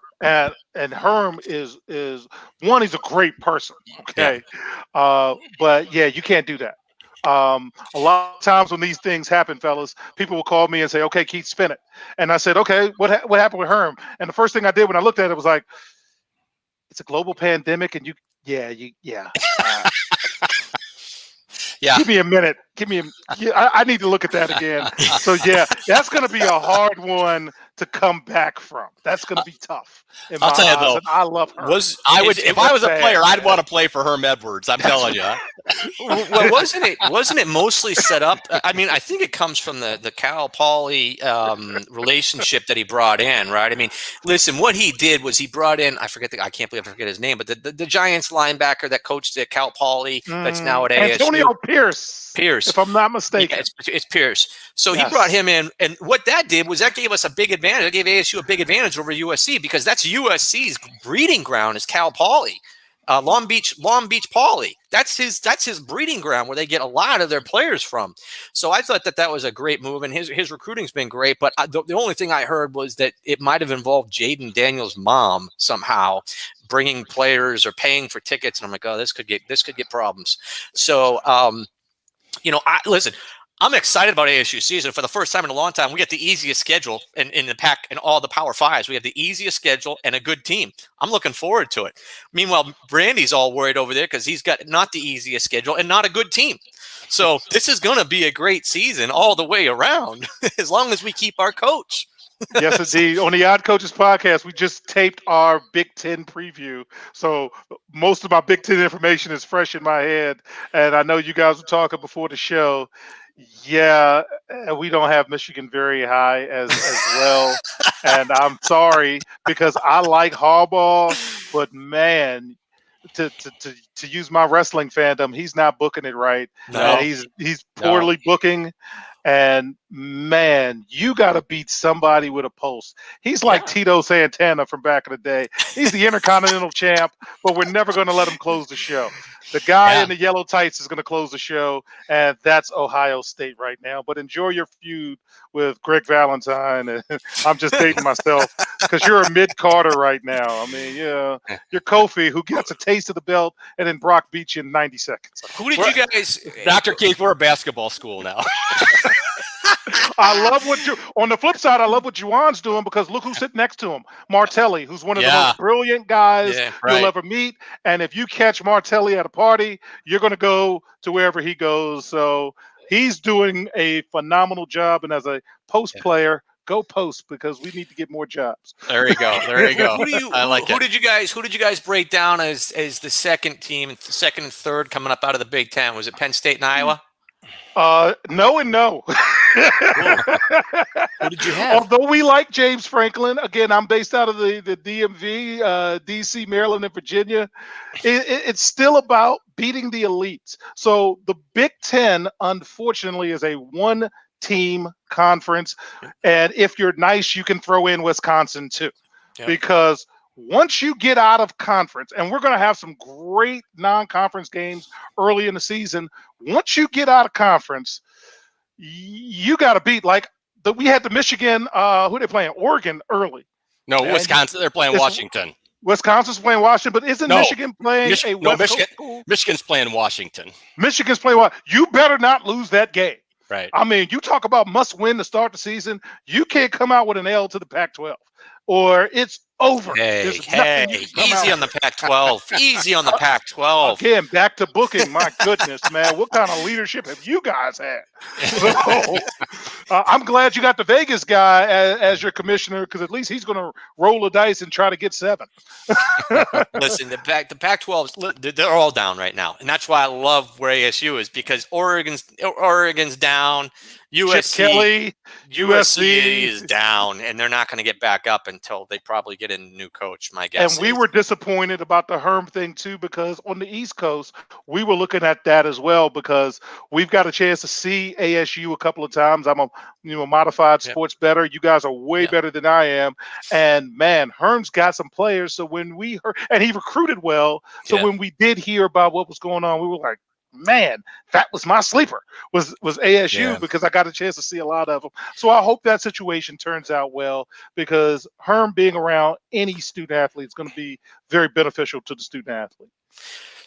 and Herm is one, he's a great person. Okay. Yeah. But yeah, you can't do that. A lot of times when these things happen, fellas, people will call me and say, "Okay, Keith, spin it." And I said, "Okay, what happened with Herm?" And the first thing I did when I looked at it was like, it's a global pandemic, and yeah. Give me a minute. I need to look at that again. So yeah, that's going to be a hard one to come back from. That's going to be tough. I'll tell you though, and I love her. Was if I was a player, bad, I'd want to play for Herm Edwards. I'm telling you. well, wasn't it mostly set up? I mean, I think it comes from the Cal Poly relationship that he brought in, right? I mean, listen, what he did was he brought in, I can't believe I forget his name, but the Giants linebacker that coached at Cal Poly that's now at ASU. Antonio Pierce, if I'm not mistaken. Yeah, it's Pierce. So Yes. he brought him in, and what that did was that gave us a big advantage. It gave ASU a big advantage over USC because that's USC's breeding ground is Cal Poly, Long Beach Poly. That's his breeding ground where they get a lot of their players from. So I thought that was a great move, and his recruiting's been great. But the only thing I heard was that it might have involved Jaden Daniels' mom somehow bringing players or paying for tickets, and I'm like, oh, this could get problems. So listen. I'm excited about ASU season. For the first time in a long time, we get the easiest schedule in the pack in all the Power Fives. We have the easiest schedule and a good team. I'm looking forward to it. Meanwhile, Brandy's all worried over there because he's got not the easiest schedule and not a good team. So this is going to be a great season all the way around, as long as we keep our coach. Yes, indeed. On the Odd Coaches podcast, we just taped our Big Ten preview. So most of my Big Ten information is fresh in my head. And I know you guys were talking before the show. Yeah, we don't have Michigan very high as well. And I'm sorry because I like Harbaugh, but man, to use my wrestling fandom, he's not booking it right. No. And he's poorly booking. And man, you got to beat somebody with a pulse. He's like Tito Santana from back in the day. He's the Intercontinental champ, but we're never going to let him close the show. The guy in the yellow tights is going to close the show, and that's Ohio State right now. But enjoy your feud with Greg Valentine. And I'm just dating myself because you're a mid-Carter right now. I mean, you're Kofi, who gets a taste of the belt, and then Brock beats you in 90 seconds. Who did you guys – Dr. Keith, we're a basketball school now. I love on the flip side, I love what Juwan's doing because look who's sitting next to him. Martelli, who's one of the most brilliant guys you'll ever meet. And if you catch Martelli at a party, you're going to go to wherever he goes. So he's doing a phenomenal job. And as a post player, go post because we need to get more jobs. There you go. There you go. Who did you guys break down as the second team, second and third coming up out of the Big Ten? Was it Penn State and Iowa? No and no. Who did you have? Although we like James Franklin, again, I'm based out of the DMV, DC, Maryland, and Virginia. It's still about beating the elites. So the Big Ten, unfortunately, is a one-team conference. And if you're nice, you can throw in Wisconsin too. Yep. Because once you get out of conference, and we're going to have some great non-conference games early in the season, once you get out of conference, you got to beat we had the Michigan, who they playing? Oregon early. No, Wisconsin. They're playing Washington. Wisconsin's playing Washington, but isn't Michigan playing a West Coast school? Michigan's playing Washington. Michigan's playing Washington. You better not lose that game. Right. I mean, you talk about must win to start the season. You can't come out with an L to the Pac-12 or it's over. Hey, easy on the Pac-12. Easy on the Pac-12. Again, back to booking. My goodness, man. What kind of leadership have you guys had? So, I'm glad you got the Vegas guy as your commissioner because at least he's going to roll the dice and try to get 7. Listen, the Pac-12, they're all down right now. And that's why I love where ASU is because Oregon's down. USC is down, and they're not going to get back up until they probably get a new coach, my guess. And we were disappointed about the Herm thing, too, because on the East Coast, we were looking at that as well because we've got a chance to see ASU a couple of times. I'm a modified sports bettor. You guys are way better than I am. And, man, Herm's got some players. So when we heard – and he recruited well. So when we did hear about what was going on, we were like, man, that was my sleeper was ASU because I got a chance to see a lot of them. So I hope that situation turns out well because Herm being around any student athlete is going to be very beneficial to the student athlete.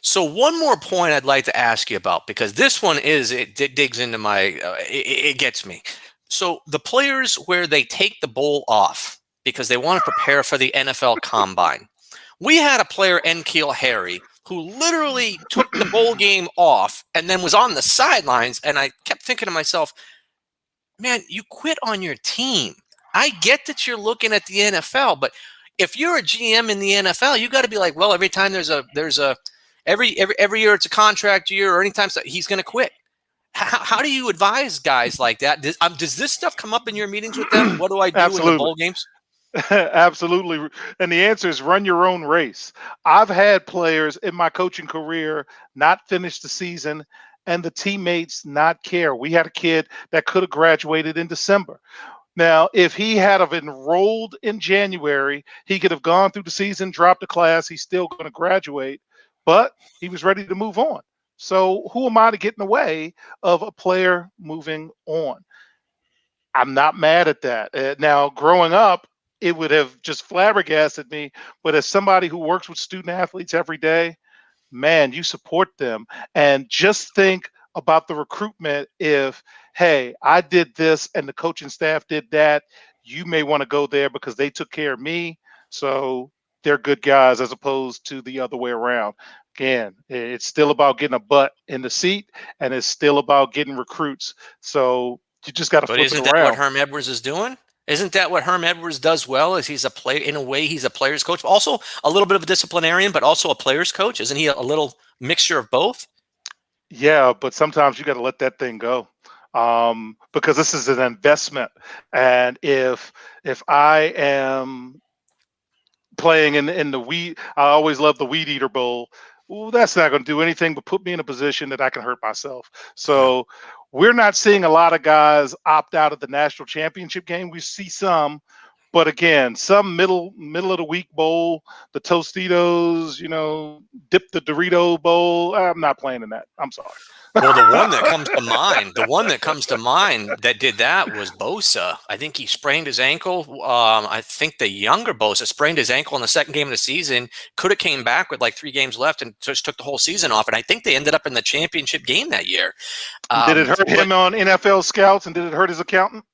So one more point I'd like to ask you about because this one it digs into my it gets me. So the players where they take the bowl off because they want to prepare for the NFL Combine. We had a player, N'Keal Harry, who literally took the bowl game off and then was on the sidelines. And I kept thinking to myself, man, you quit on your team. I get that you're looking at the NFL, but if you're a GM in the NFL, you got to be like, well, every time every year it's a contract year, or anytime he's going to quit. How do you advise guys like that? Does this stuff come up in your meetings with them? What do I do in the bowl games? Absolutely. And the answer is run your own race. I've had players in my coaching career not finish the season and the teammates not care. We had a kid that could have graduated in December. Now, if he had have enrolled in January, he could have gone through the season, dropped a class. He's still going to graduate, but he was ready to move on. So who am I to get in the way of a player moving on? I'm not mad at that. Now, growing up, it would have just flabbergasted me. But as somebody who works with student athletes every day, man, you support them. And just think about the recruitment. If, hey, I did this and the coaching staff did that, you may want to go there because they took care of me. So they're good guys, as opposed to the other way around. Again, it's still about getting a butt in the seat, and it's still about getting recruits. So you just got to flip it around. But isn't that what Herm Edwards is doing? Isn't that what Herm Edwards does well? Is he's a player in a way? He's a player's coach, also a little bit of a disciplinarian, but also a player's coach. Isn't he a little mixture of both? Yeah, but sometimes you got to let that thing go, because this is an investment. And if I am playing in the weed, I always love the Weed Eater Bowl. Well, that's not going to do anything but put me in a position that I can hurt myself. So we're not seeing a lot of guys opt out of the national championship game. We see some, but again, some middle of the week bowl, the Tostitos, dip the Dorito bowl. I'm not playing in that. I'm sorry. Well, the one that comes to mind that did that was Bosa. I think he sprained his ankle. I think the younger Bosa sprained his ankle in the second game of the season. Could have came back with like 3 games left and just took the whole season off. And I think they ended up in the championship game that year. Did it hurt him on NFL Scouts, and did it hurt his accountant?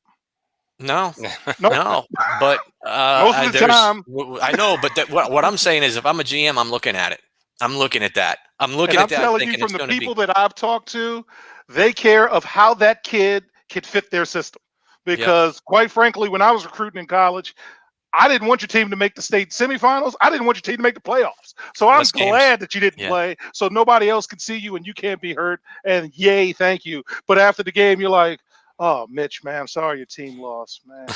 No, Nope. no. But most of the time, I know. But what I'm saying is, if I'm a GM, I'm looking at it. I'm looking at that. I'm telling you, from the people that I've talked to, they care of how that kid could fit their system. Because quite frankly, when I was recruiting in college, I didn't want your team to make the state semifinals. I didn't want your team to make the playoffs. So I'm glad that you didn't play, so nobody else can see you and you can't be hurt. And yay, thank you. But after the game, you're like, oh, Mitch, man, I'm sorry your team lost, man.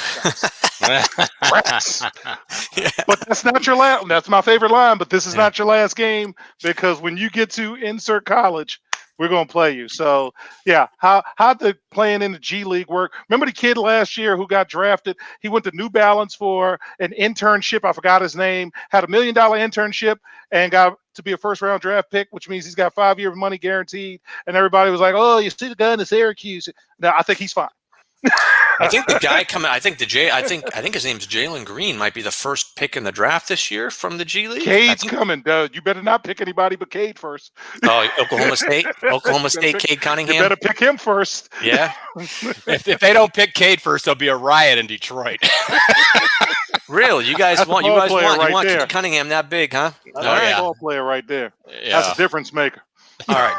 But that's not your last. That's my favorite line. But this is not your last game, because when you get to insert college, we're gonna play you. So yeah, how the playing in the G League work? Remember the kid last year who got drafted? He went to New Balance for an internship. I forgot his name. Had $1 million internship and got to be a first-round draft pick, which means he's got 5 years of money guaranteed. And everybody was like, "Oh, you see the guy in the Syracuse?" Now I think he's fine. I think the guy coming. I think his name's Jalen Green. Might be the first pick in the draft this year from the G League. Cade's coming, dude. You better not pick anybody but Cade first. Oh, Oklahoma State, Cade Cunningham. You better pick him first. Yeah. If they don't pick Cade first, there'll be a riot in Detroit. Really? You guys want Cade Cunningham that big, huh? That's a ball player right there. Yeah. That's a difference maker. All right.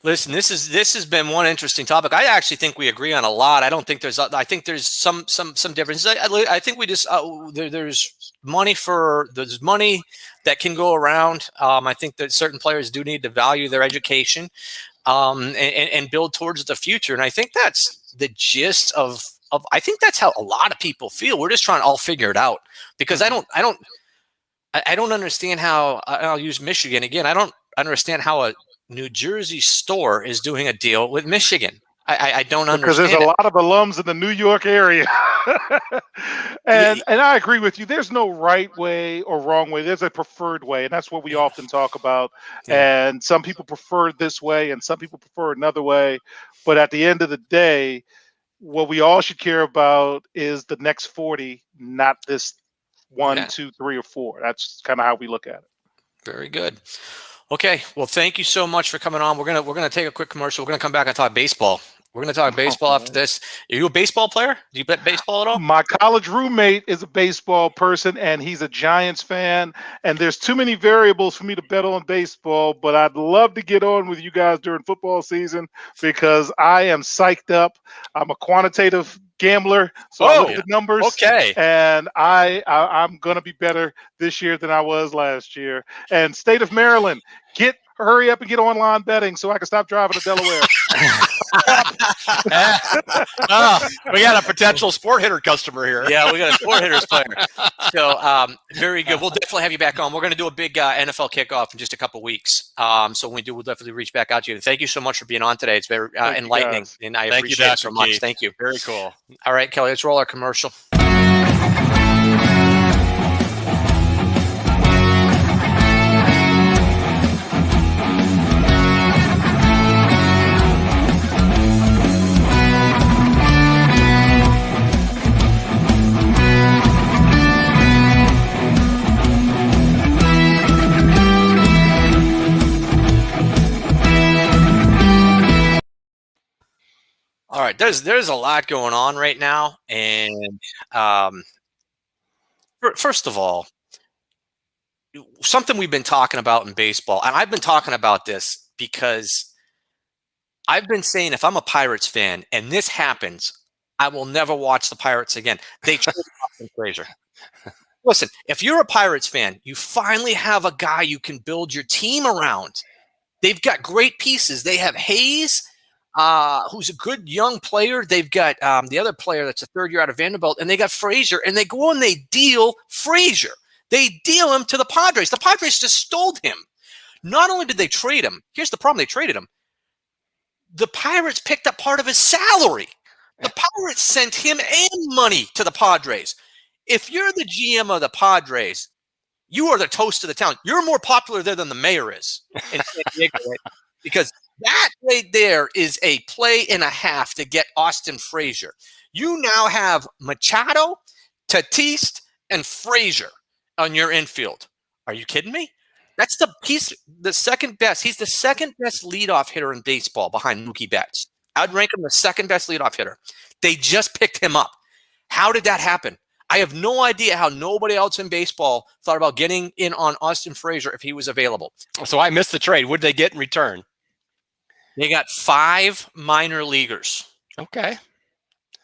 Listen, this has been one interesting topic. I actually think we agree on a lot. I don't think there's. I think there's some differences. I think we just there's money that can go around. I think that certain players do need to value their education, and build towards the future. And I think that's the gist of. I think that's how a lot of people feel. We're just trying to all figure it out, because I don't understand how. I'll use Michigan again. I don't understand how a New Jersey store is doing a deal with Michigan. I don't understand. Because there's a lot of alums in the New York area. and I agree with you. There's no right way or wrong way. There's a preferred way. And that's what we often talk about. Yeah. And some people prefer this way and some people prefer another way. But at the end of the day, what we all should care about is the next 40, not this 1, 2, 3, or 4. That's kind of how we look at it. Very good. Okay, well, thank you so much for coming on. We're gonna take a quick commercial. We're gonna come back and talk baseball. We're gonna talk baseball after this. Are you a baseball player? Do you bet baseball at all? My college roommate is a baseball person, and he's a Giants fan. And there's too many variables for me to bet on baseball. But I'd love to get on with you guys during football season, because I am psyched up. I'm a quantitative gambler, so I look at the numbers. Okay. And I'm going to be better this year than I was last year. And state of Maryland, hurry up and get online betting so I can stop driving to Delaware. We got a potential sport hitter customer here. Yeah, we got a sport hitters player. So very good. We'll definitely have you back on. We're going to do a big NFL kickoff in just a couple weeks. So when we do, we'll definitely reach back out to you. And thank you so much for being on today. It's very enlightening, and I appreciate it so much. Thank you. Very cool. All right, Kelly, let's roll our commercial. All right, there's a lot going on right now, and first of all, something we've been talking about in baseball, and I've been talking about this because I've been saying if I'm a Pirates fan and this happens, I will never watch the Pirates again. They traded Austin Frazier. Listen, if you're a Pirates fan, you finally have a guy you can build your team around. They've got great pieces. They have Hayes, who's a good young player. They've got the other player that's a third year out of Vanderbilt, and they got Frazier, and they go and they deal Frazier. They deal him to the Padres. The Padres just stole him. Not only did they trade him, here's the problem, they traded him. The Pirates picked up part of his salary. The Pirates sent him and money to the Padres. If you're the GM of the Padres, you are the toast of the town. You're more popular there than the mayor is in San Diego, right? Because that right there is a play and a half to get Austin Frazier. You now have Machado, Tatis, and Frazier on your infield. Are you kidding me? He's the second best. He's the second best leadoff hitter in baseball behind Mookie Betts. I'd rank him the second best leadoff hitter. They just picked him up. How did that happen? I have no idea how nobody else in baseball thought about getting in on Austin Frazier if he was available. So I missed the trade. What did they get in return? They got 5 minor leaguers. Okay.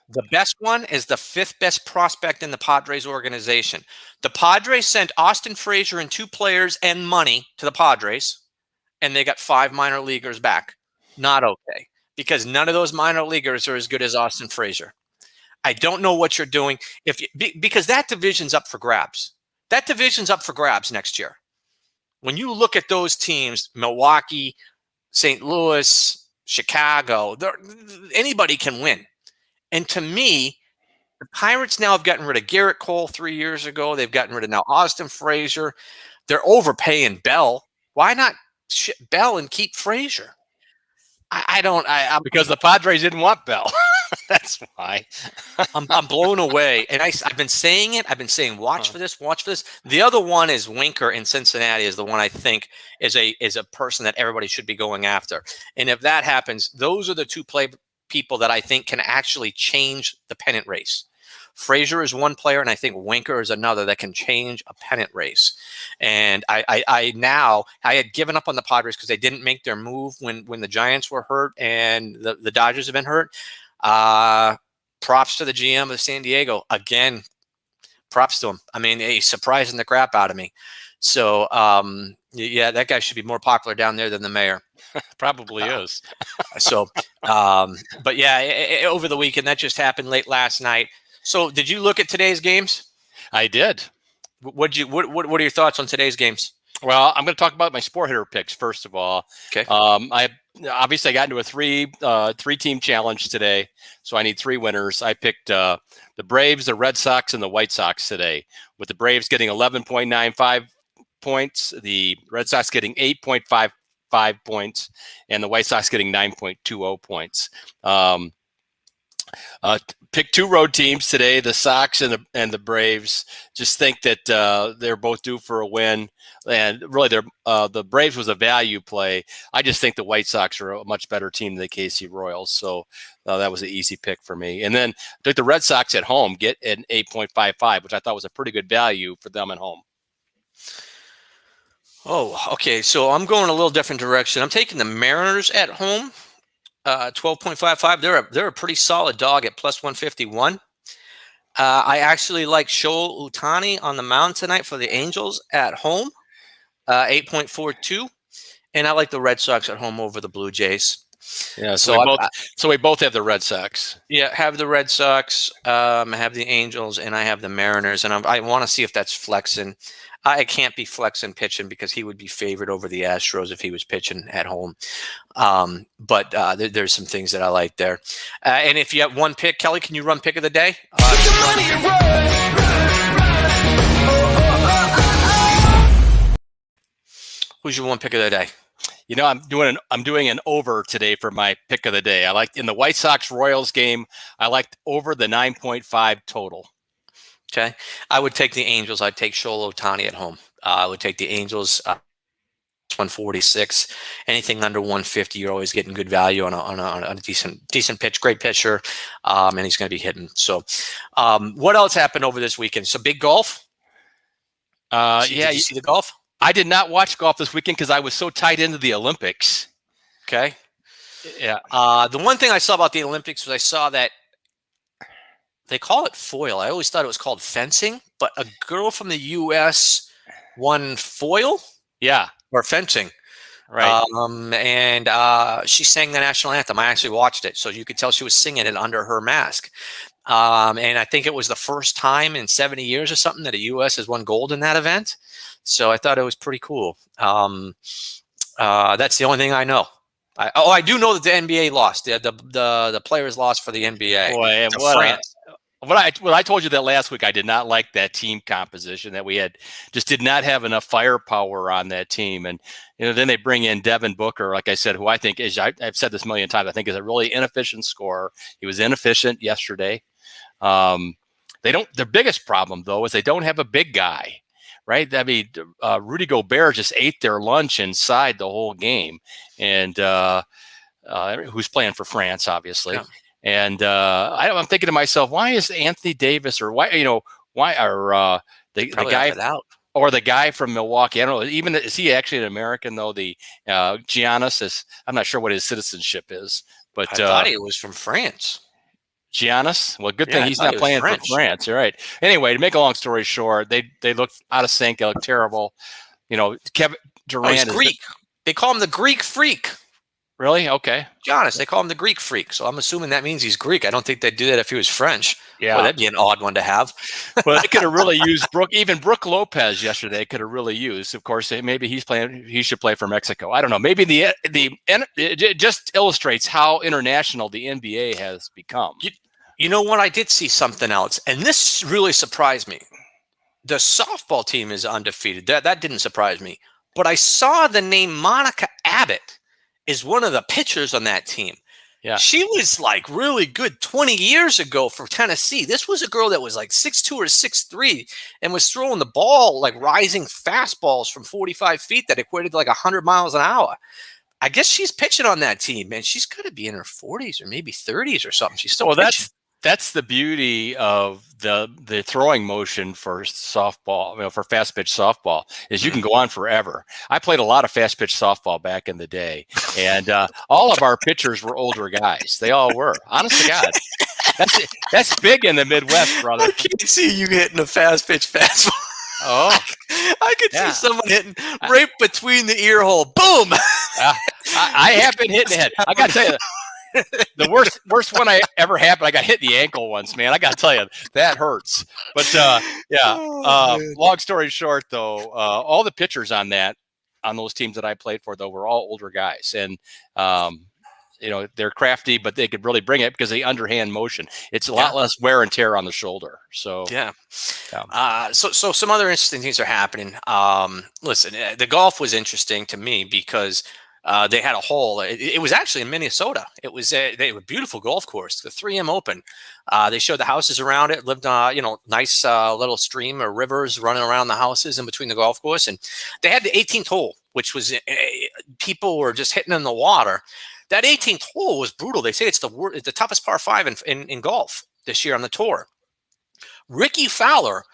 The best one is the 5th best prospect in the Padres organization. The Padres sent Austin Frazier and 2 players and money to the Padres, and they got 5 minor leaguers back. Not okay, because none of those minor leaguers are as good as Austin Frazier. I don't know what you're doing because that division's up for grabs. That division's up for grabs next year. When you look at those teams, Milwaukee, St. Louis, Chicago, anybody can win. And to me, the Pirates now have gotten rid of Garrett Cole 3 years ago. They've gotten rid of now Austin Frazier. They're overpaying Bell. Why not ship Bell and keep Frazier? Because the Padres didn't want Bell. That's why. I'm blown away. And I've been saying it. I've been saying, watch for this, watch for this. The other one is Winker in Cincinnati is the one I think is a person that everybody should be going after. And if that happens, those are the 2 people that I think can actually change the pennant race. Frazier is one player, and I think Winker is another that can change a pennant race. And I had given up on the Padres because they didn't make their move when the Giants were hurt and the Dodgers have been hurt. Props to the GM of San Diego. Again, props to him. I mean, he's surprising the crap out of me. So, yeah, that guy should be more popular down there than the mayor. Probably is. But yeah, over the weekend, that just happened late last night. So did you look at today's games? I did. What are your thoughts on today's games? Well, I'm going to talk about my sport hitter picks first of all. Okay. I got into a three team challenge today, so I need 3 winners. I picked the Braves, the Red Sox, and the White Sox today. With the Braves getting 11.95 points, the Red Sox getting 8.55 points, and the White Sox getting 9.20 points. Pick 2 road teams today, the Sox and the Braves. Just think that they're both due for a win, and really the Braves was a value play. I just think the White Sox are a much better team than the KC Royals, so that was an easy pick for me. And then I took the Red Sox at home, get an 8.55, which I thought was a pretty good value for them at home. Oh, okay. So I'm going a little different direction. I'm taking the Mariners at home 12.55. They're a pretty solid dog at plus 151. I actually like Shohei Ohtani on the mound tonight for the Angels at home, 8.42. And I like the Red Sox at home over the Blue Jays. Yeah, so we both have the Red Sox. Yeah, have the Red Sox, have the Angels, and I have the Mariners. And I want to see if that's flexing. I can't be flexing pitching because he would be favored over the Astros if he was pitching at home. But there's some things that I like there. And if you have one pick, Kelly, can you run pick of the day? Who's your one pick of the day? You know, I'm doing an over today for my pick of the day. I like in the White Sox Royals game, I liked over the 9.5 total. Okay. I would take the Angels. I'd take Shohei Ohtani at home. I would take the Angels. 146. Anything under 150, you're always getting good value on a decent pitch, great pitcher, and he's going to be hitting. So, what else happened over this weekend? So, big golf. Did you see the golf? I did not watch golf this weekend because I was so tied into the Olympics. Okay. Yeah. The one thing I saw about the Olympics was I saw that they call it foil. I always thought it was called fencing, but a girl from the U.S. won foil. Yeah. Or fencing. Right. And she sang the national anthem. I actually watched it. So you could tell she was singing it under her mask. And I think it was the first time in 70 years or something that the U.S. has won gold in that event. So I thought it was pretty cool. That's the only thing I know. I do know that the NBA lost. The players lost for the NBA. Boy, France. What I told you that last week, I did not like that team composition that we had. Just did not have enough firepower on that team. And then they bring in Devin Booker, like I said, who I think is, I've said this a million times, I think is a really inefficient scorer. He was inefficient yesterday. Their biggest problem though is they don't have a big guy. Right. I mean, Rudy Gobert just ate their lunch inside the whole game, and who's playing for France, obviously. Yeah. And I'm thinking to myself, why is Anthony Davis or why are the guy out or the guy from Milwaukee? I don't know. Even is he actually an American though? The Giannis is. I'm not sure what his citizenship is, but I thought he was from France. Giannis? Well, good thing he's not playing for France. All right. Anyway, to make a long story short, they look out of sync. They look terrible. Kevin Durant is Greek. They call him the Greek Freak. Really? Okay. Giannis, they call him the Greek Freak. So I'm assuming that means he's Greek. I don't think they'd do that if he was French. Yeah. Well, that'd be an odd one to have. But they could have really used Brooke Lopez yesterday could have really used. Of course, maybe he should play for Mexico. I don't know. Maybe it just illustrates how international the NBA has become. You know what? I did see something else, and this really surprised me. The softball team is undefeated. That didn't surprise me. But I saw the name Monica Abbott is one of the pitchers on that team. Yeah. She was like really good 20 years ago for Tennessee. This was a girl that was like 6'2" or 6'3" and was throwing the ball like rising fastballs from 45 feet that equated to like 100 miles an hour. I guess she's pitching on that team, man. She's got to be in her 40s or maybe 30s or something. She's still pitching. That's the beauty of the throwing motion for softball, for fast pitch softball, is you can go on forever. I played a lot of fast pitch softball back in the day, and all of our pitchers were older guys. They all were. Honest to God, that's big in the Midwest, brother. I can't see you hitting a fast pitch fastball. Oh, I could see someone hitting right between the ear hole. Boom! I have been hitting the head. I got to tell you. The worst one I ever happened, I got hit in the ankle once, man. I got to tell you, that hurts. But long story short, though, all the pitchers on those teams that I played for, though, were all older guys, and they're crafty, but they could really bring it because they underhand motion. It's a lot less wear and tear on the shoulder. So so some other interesting things are happening. Listen, the golf was interesting to me because they had a hole. It was actually in Minnesota. It was a beautiful golf course, the 3M Open. They showed the houses around it. Lived nice little stream or rivers running around the houses in between the golf course, and they had the 18th hole, which was people were just hitting in the water. That 18th hole was brutal. They say it's the toughest par 5 in golf this year on the tour. Ricky Fowler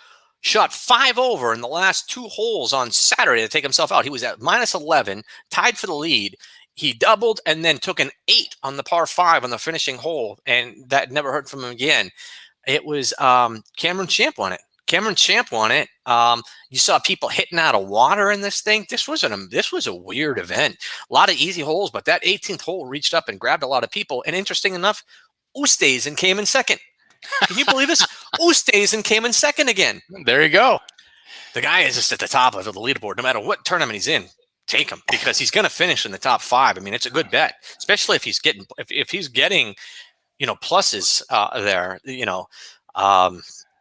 shot 5 over in the last 2 holes on Saturday to take himself out. He was at -11, tied for the lead. he doubled and then took an 8 on the par 5 on the finishing hole, and that never heard from him again. It was Cameron Champ won it. Cameron Champ won it. You saw people hitting out of water in this thing. This was a weird event. A lot of easy holes, but that 18th hole reached up and grabbed a lot of people. And interesting enough, Oosthuizen came in second. Can you believe this? Oosthuizen came in second again. There you go. The guy is just at the top of the leaderboard. No matter what tournament he's in, take him, because he's going to finish in the top 5. I mean, it's a good bet, especially if he's getting pluses there.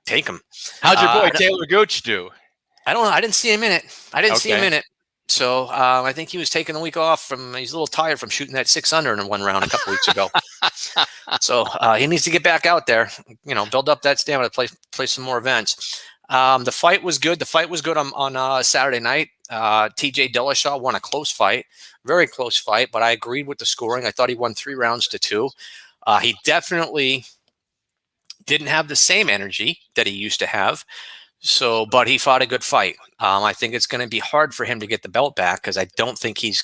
Take him. How'd your boy Taylor Gooch do? I don't know. I didn't see him in it. See him in it. So I think he was taking a week off he's a little tired from shooting that 6 under in one round a couple weeks ago. So he needs to get back out there, build up that stamina, play some more events. The fight was good. The fight was good on Saturday night. TJ Dillashaw won a close fight, very close fight, but I agreed with the scoring. I thought he won 3 rounds to 2. He definitely didn't have the same energy that he used to have. But he fought a good fight. I think it's going to be hard for him to get the belt back, because I just don't think he's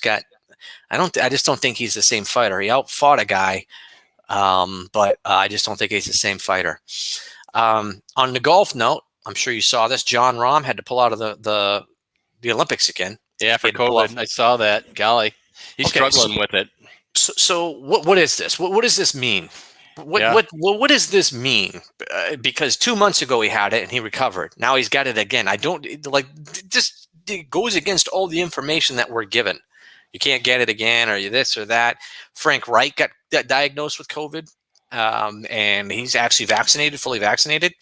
the same fighter. He outfought a guy, but I just don't think he's the same fighter. On the golf note, I'm sure you saw this. John Rahm had to pull out of the Olympics again. Yeah, for COVID. I saw that. Golly, he's struggling with it. So what is this? What does this mean? What does this mean? Because 2 months ago he had it and he recovered. Now he's got it again. Just it goes against all the information that we're given. You can't get it again, or you this or that. Frank Reich got diagnosed with COVID, and he's actually fully vaccinated.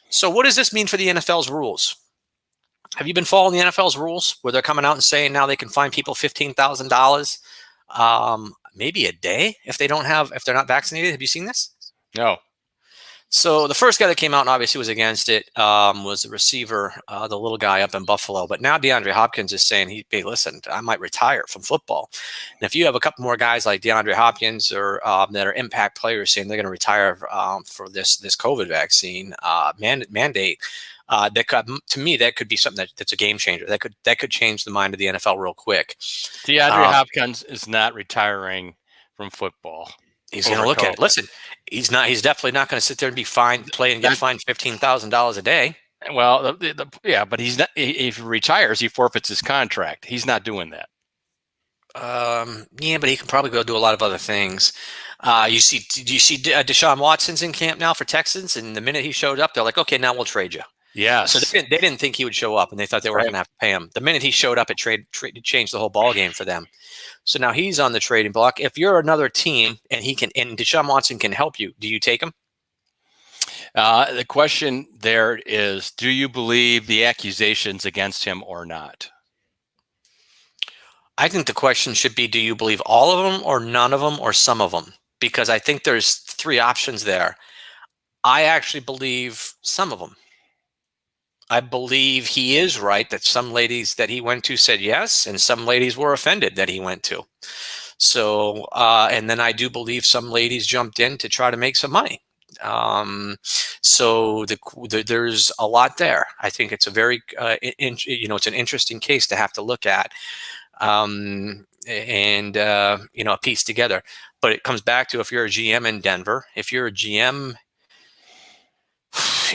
So what does this mean for the NFL's rules? Have you been following the NFL's rules, where they're coming out and saying now they can fine people $15,000? Maybe a day if they're not vaccinated. Have you seen this? No. So the first guy that came out and obviously was against it was the receiver, the little guy up in Buffalo. But now DeAndre Hopkins is saying, hey, listen, I might retire from football. And if you have a couple more guys like DeAndre Hopkins or that are impact players saying they're going to retire for this COVID vaccine mandate, that could be something that's a game changer. That could change the mind of the NFL real quick. DeAndre Hopkins is not retiring from football. He's going to look at it. Listen, he's not. He's definitely not going to sit there and be fined, play and get fined $15,000 a day. Well, but he's not. If he retires, he forfeits his contract. He's not doing that. Yeah, but he can probably go do a lot of other things. Do you see Deshaun Watson's in camp now for Texans, and the minute he showed up, they're like, okay, now we'll trade you. Yeah. So they didn't think he would show up, and they thought they were going to have to pay him. The minute he showed up, it changed the whole ball game for them. So now he's on the trading block. If you're another team and Deshaun Watson can help you, do you take him? The question there is, do you believe the accusations against him or not? I think the question should be, do you believe all of them or none of them or some of them? Because I think there's 3 options there. I actually believe some of them. I believe he is right that some ladies that he went to said yes, and some ladies were offended that he went to. So, and then I do believe some ladies jumped in to try to make some money. So there's a lot there. I think it's a very, it's an interesting case to have to look at, and piece together. But it comes back to, if you're a GM in Denver, if you're a GM.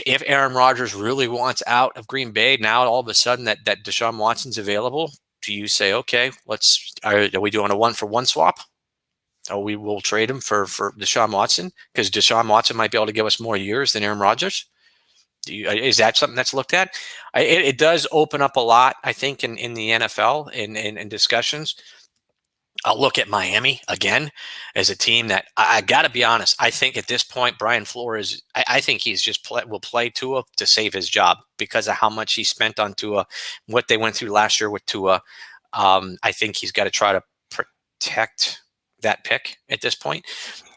If Aaron Rodgers really wants out of Green Bay, now all of a sudden that Deshaun Watson's available, do you say, okay, are we doing a 1-for-1 swap? Or we will trade him for Deshaun Watson, because Deshaun Watson might be able to give us more years than Aaron Rodgers? Is that something that's looked at? It does open up a lot, I think, in the NFL in discussions. I'll look at Miami again as a team that I got to be honest. I think at this point, Brian Flores, I think he's just will play Tua to save his job because of how much he spent on Tua, what they went through last year with Tua. I think he's got to try to protect that pick at this point.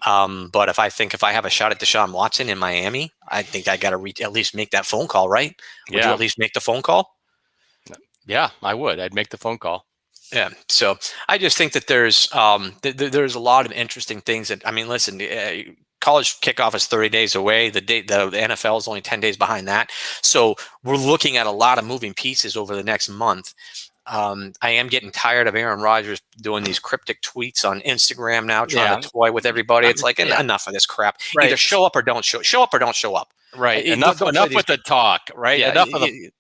But if I have a shot at Deshaun Watson in Miami, I think I got to at least make that phone call, right? Would you at least make the phone call? Yeah, I would. I'd make the phone call. Yeah, so I just think that there's a lot of interesting things that, listen, college kickoff is 30 days away. The NFL is only 10 days behind that. So we're looking at a lot of moving pieces over the next month. I am getting tired of Aaron Rodgers doing these cryptic tweets on Instagram now, trying to toy with everybody. It's like enough of this crap. Right. Either show up or don't show. Show up or don't show up. Right. Enough with the talk. Right. Yeah, Enough of the.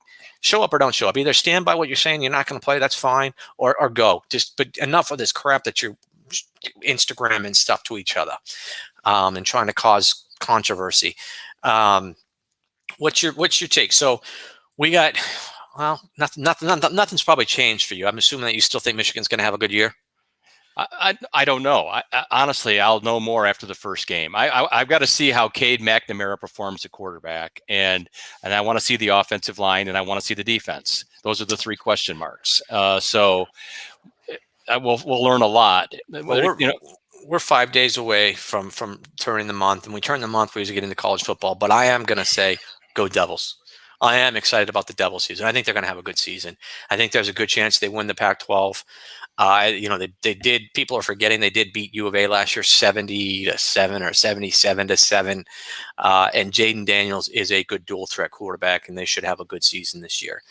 Show up or don't show up. Either stand by what you're saying, you're not going to play, that's fine, or go. But enough of this crap that you're Instagram and stuff to each other, and trying to cause controversy. What's your take? So we got nothing's probably changed for you. I'm assuming that you still think Michigan's going to have a good year. I don't know. I honestly, I'll know more after the first game. I've got to see how Cade McNamara performs at quarterback, and I want to see the offensive line, and I want to see the defense. Those are the 3 question marks. So we'll learn a lot. Well, we're 5 days away from turning the month, and we turn the month, we usually get into college football. But I am going to say, go Devils. I am excited about the Devil season. I think they're going to have a good season. I think there's a good chance they win the Pac-12. They did. People are forgetting they did beat U of A last year, 70-7 or 77-7. And Jaden Daniels is a good dual threat quarterback, and they should have a good season this year.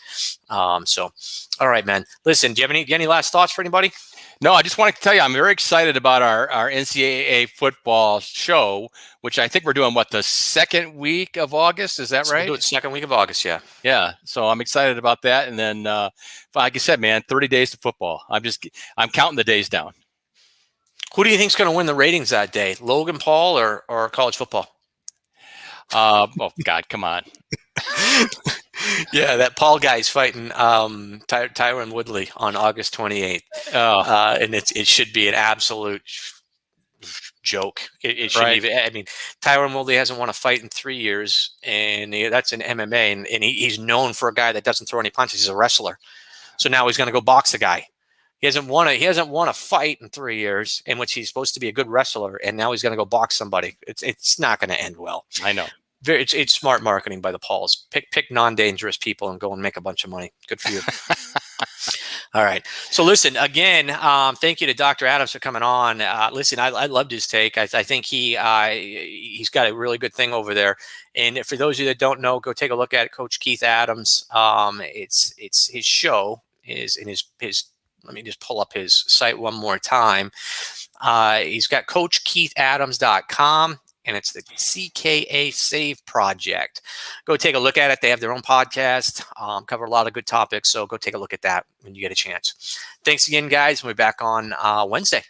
So, all right, man. Listen, do you have any last thoughts for anybody? No, I just wanted to tell you, I'm very excited about our NCAA football show, which I think we're doing, the second week of August? Is that right? We'll do it second week of August, yeah. Yeah, so I'm excited about that. And then, like I said, man, 30 days to football. I'm counting the days down. Who do you think's going to win the ratings that day, Logan Paul or college football? Oh, God, come on. Yeah, that Paul guy's fighting Tyron Woodley on August 28th. And it should be an absolute joke. It shouldn't even. I mean, Tyron Woodley hasn't won a fight in 3 years, and that's in MMA, and he's known for a guy that doesn't throw any punches. He's a wrestler, so now he's going to go box a guy. He hasn't won a fight in 3 years, in which he's supposed to be a good wrestler, and now he's going to go box somebody. It's not going to end well. I know. It's smart marketing by the Pauls. Pick non-dangerous people and go and make a bunch of money. Good for you. All right. So listen, again, thank you to Dr. Adams for coming on. Listen, I loved his take. I think he's got a really good thing over there. And for those of you that don't know, go take a look at Coach Keith Adams. It's his show is in his. Let me just pull up his site one more time. He's got CoachKeithAdams.com. And it's the CKA Save project. Go take a look at it. They have their own podcast, cover a lot of good topics. So go take a look at that when you get a chance. Thanks again, guys. We'll be back on Wednesday.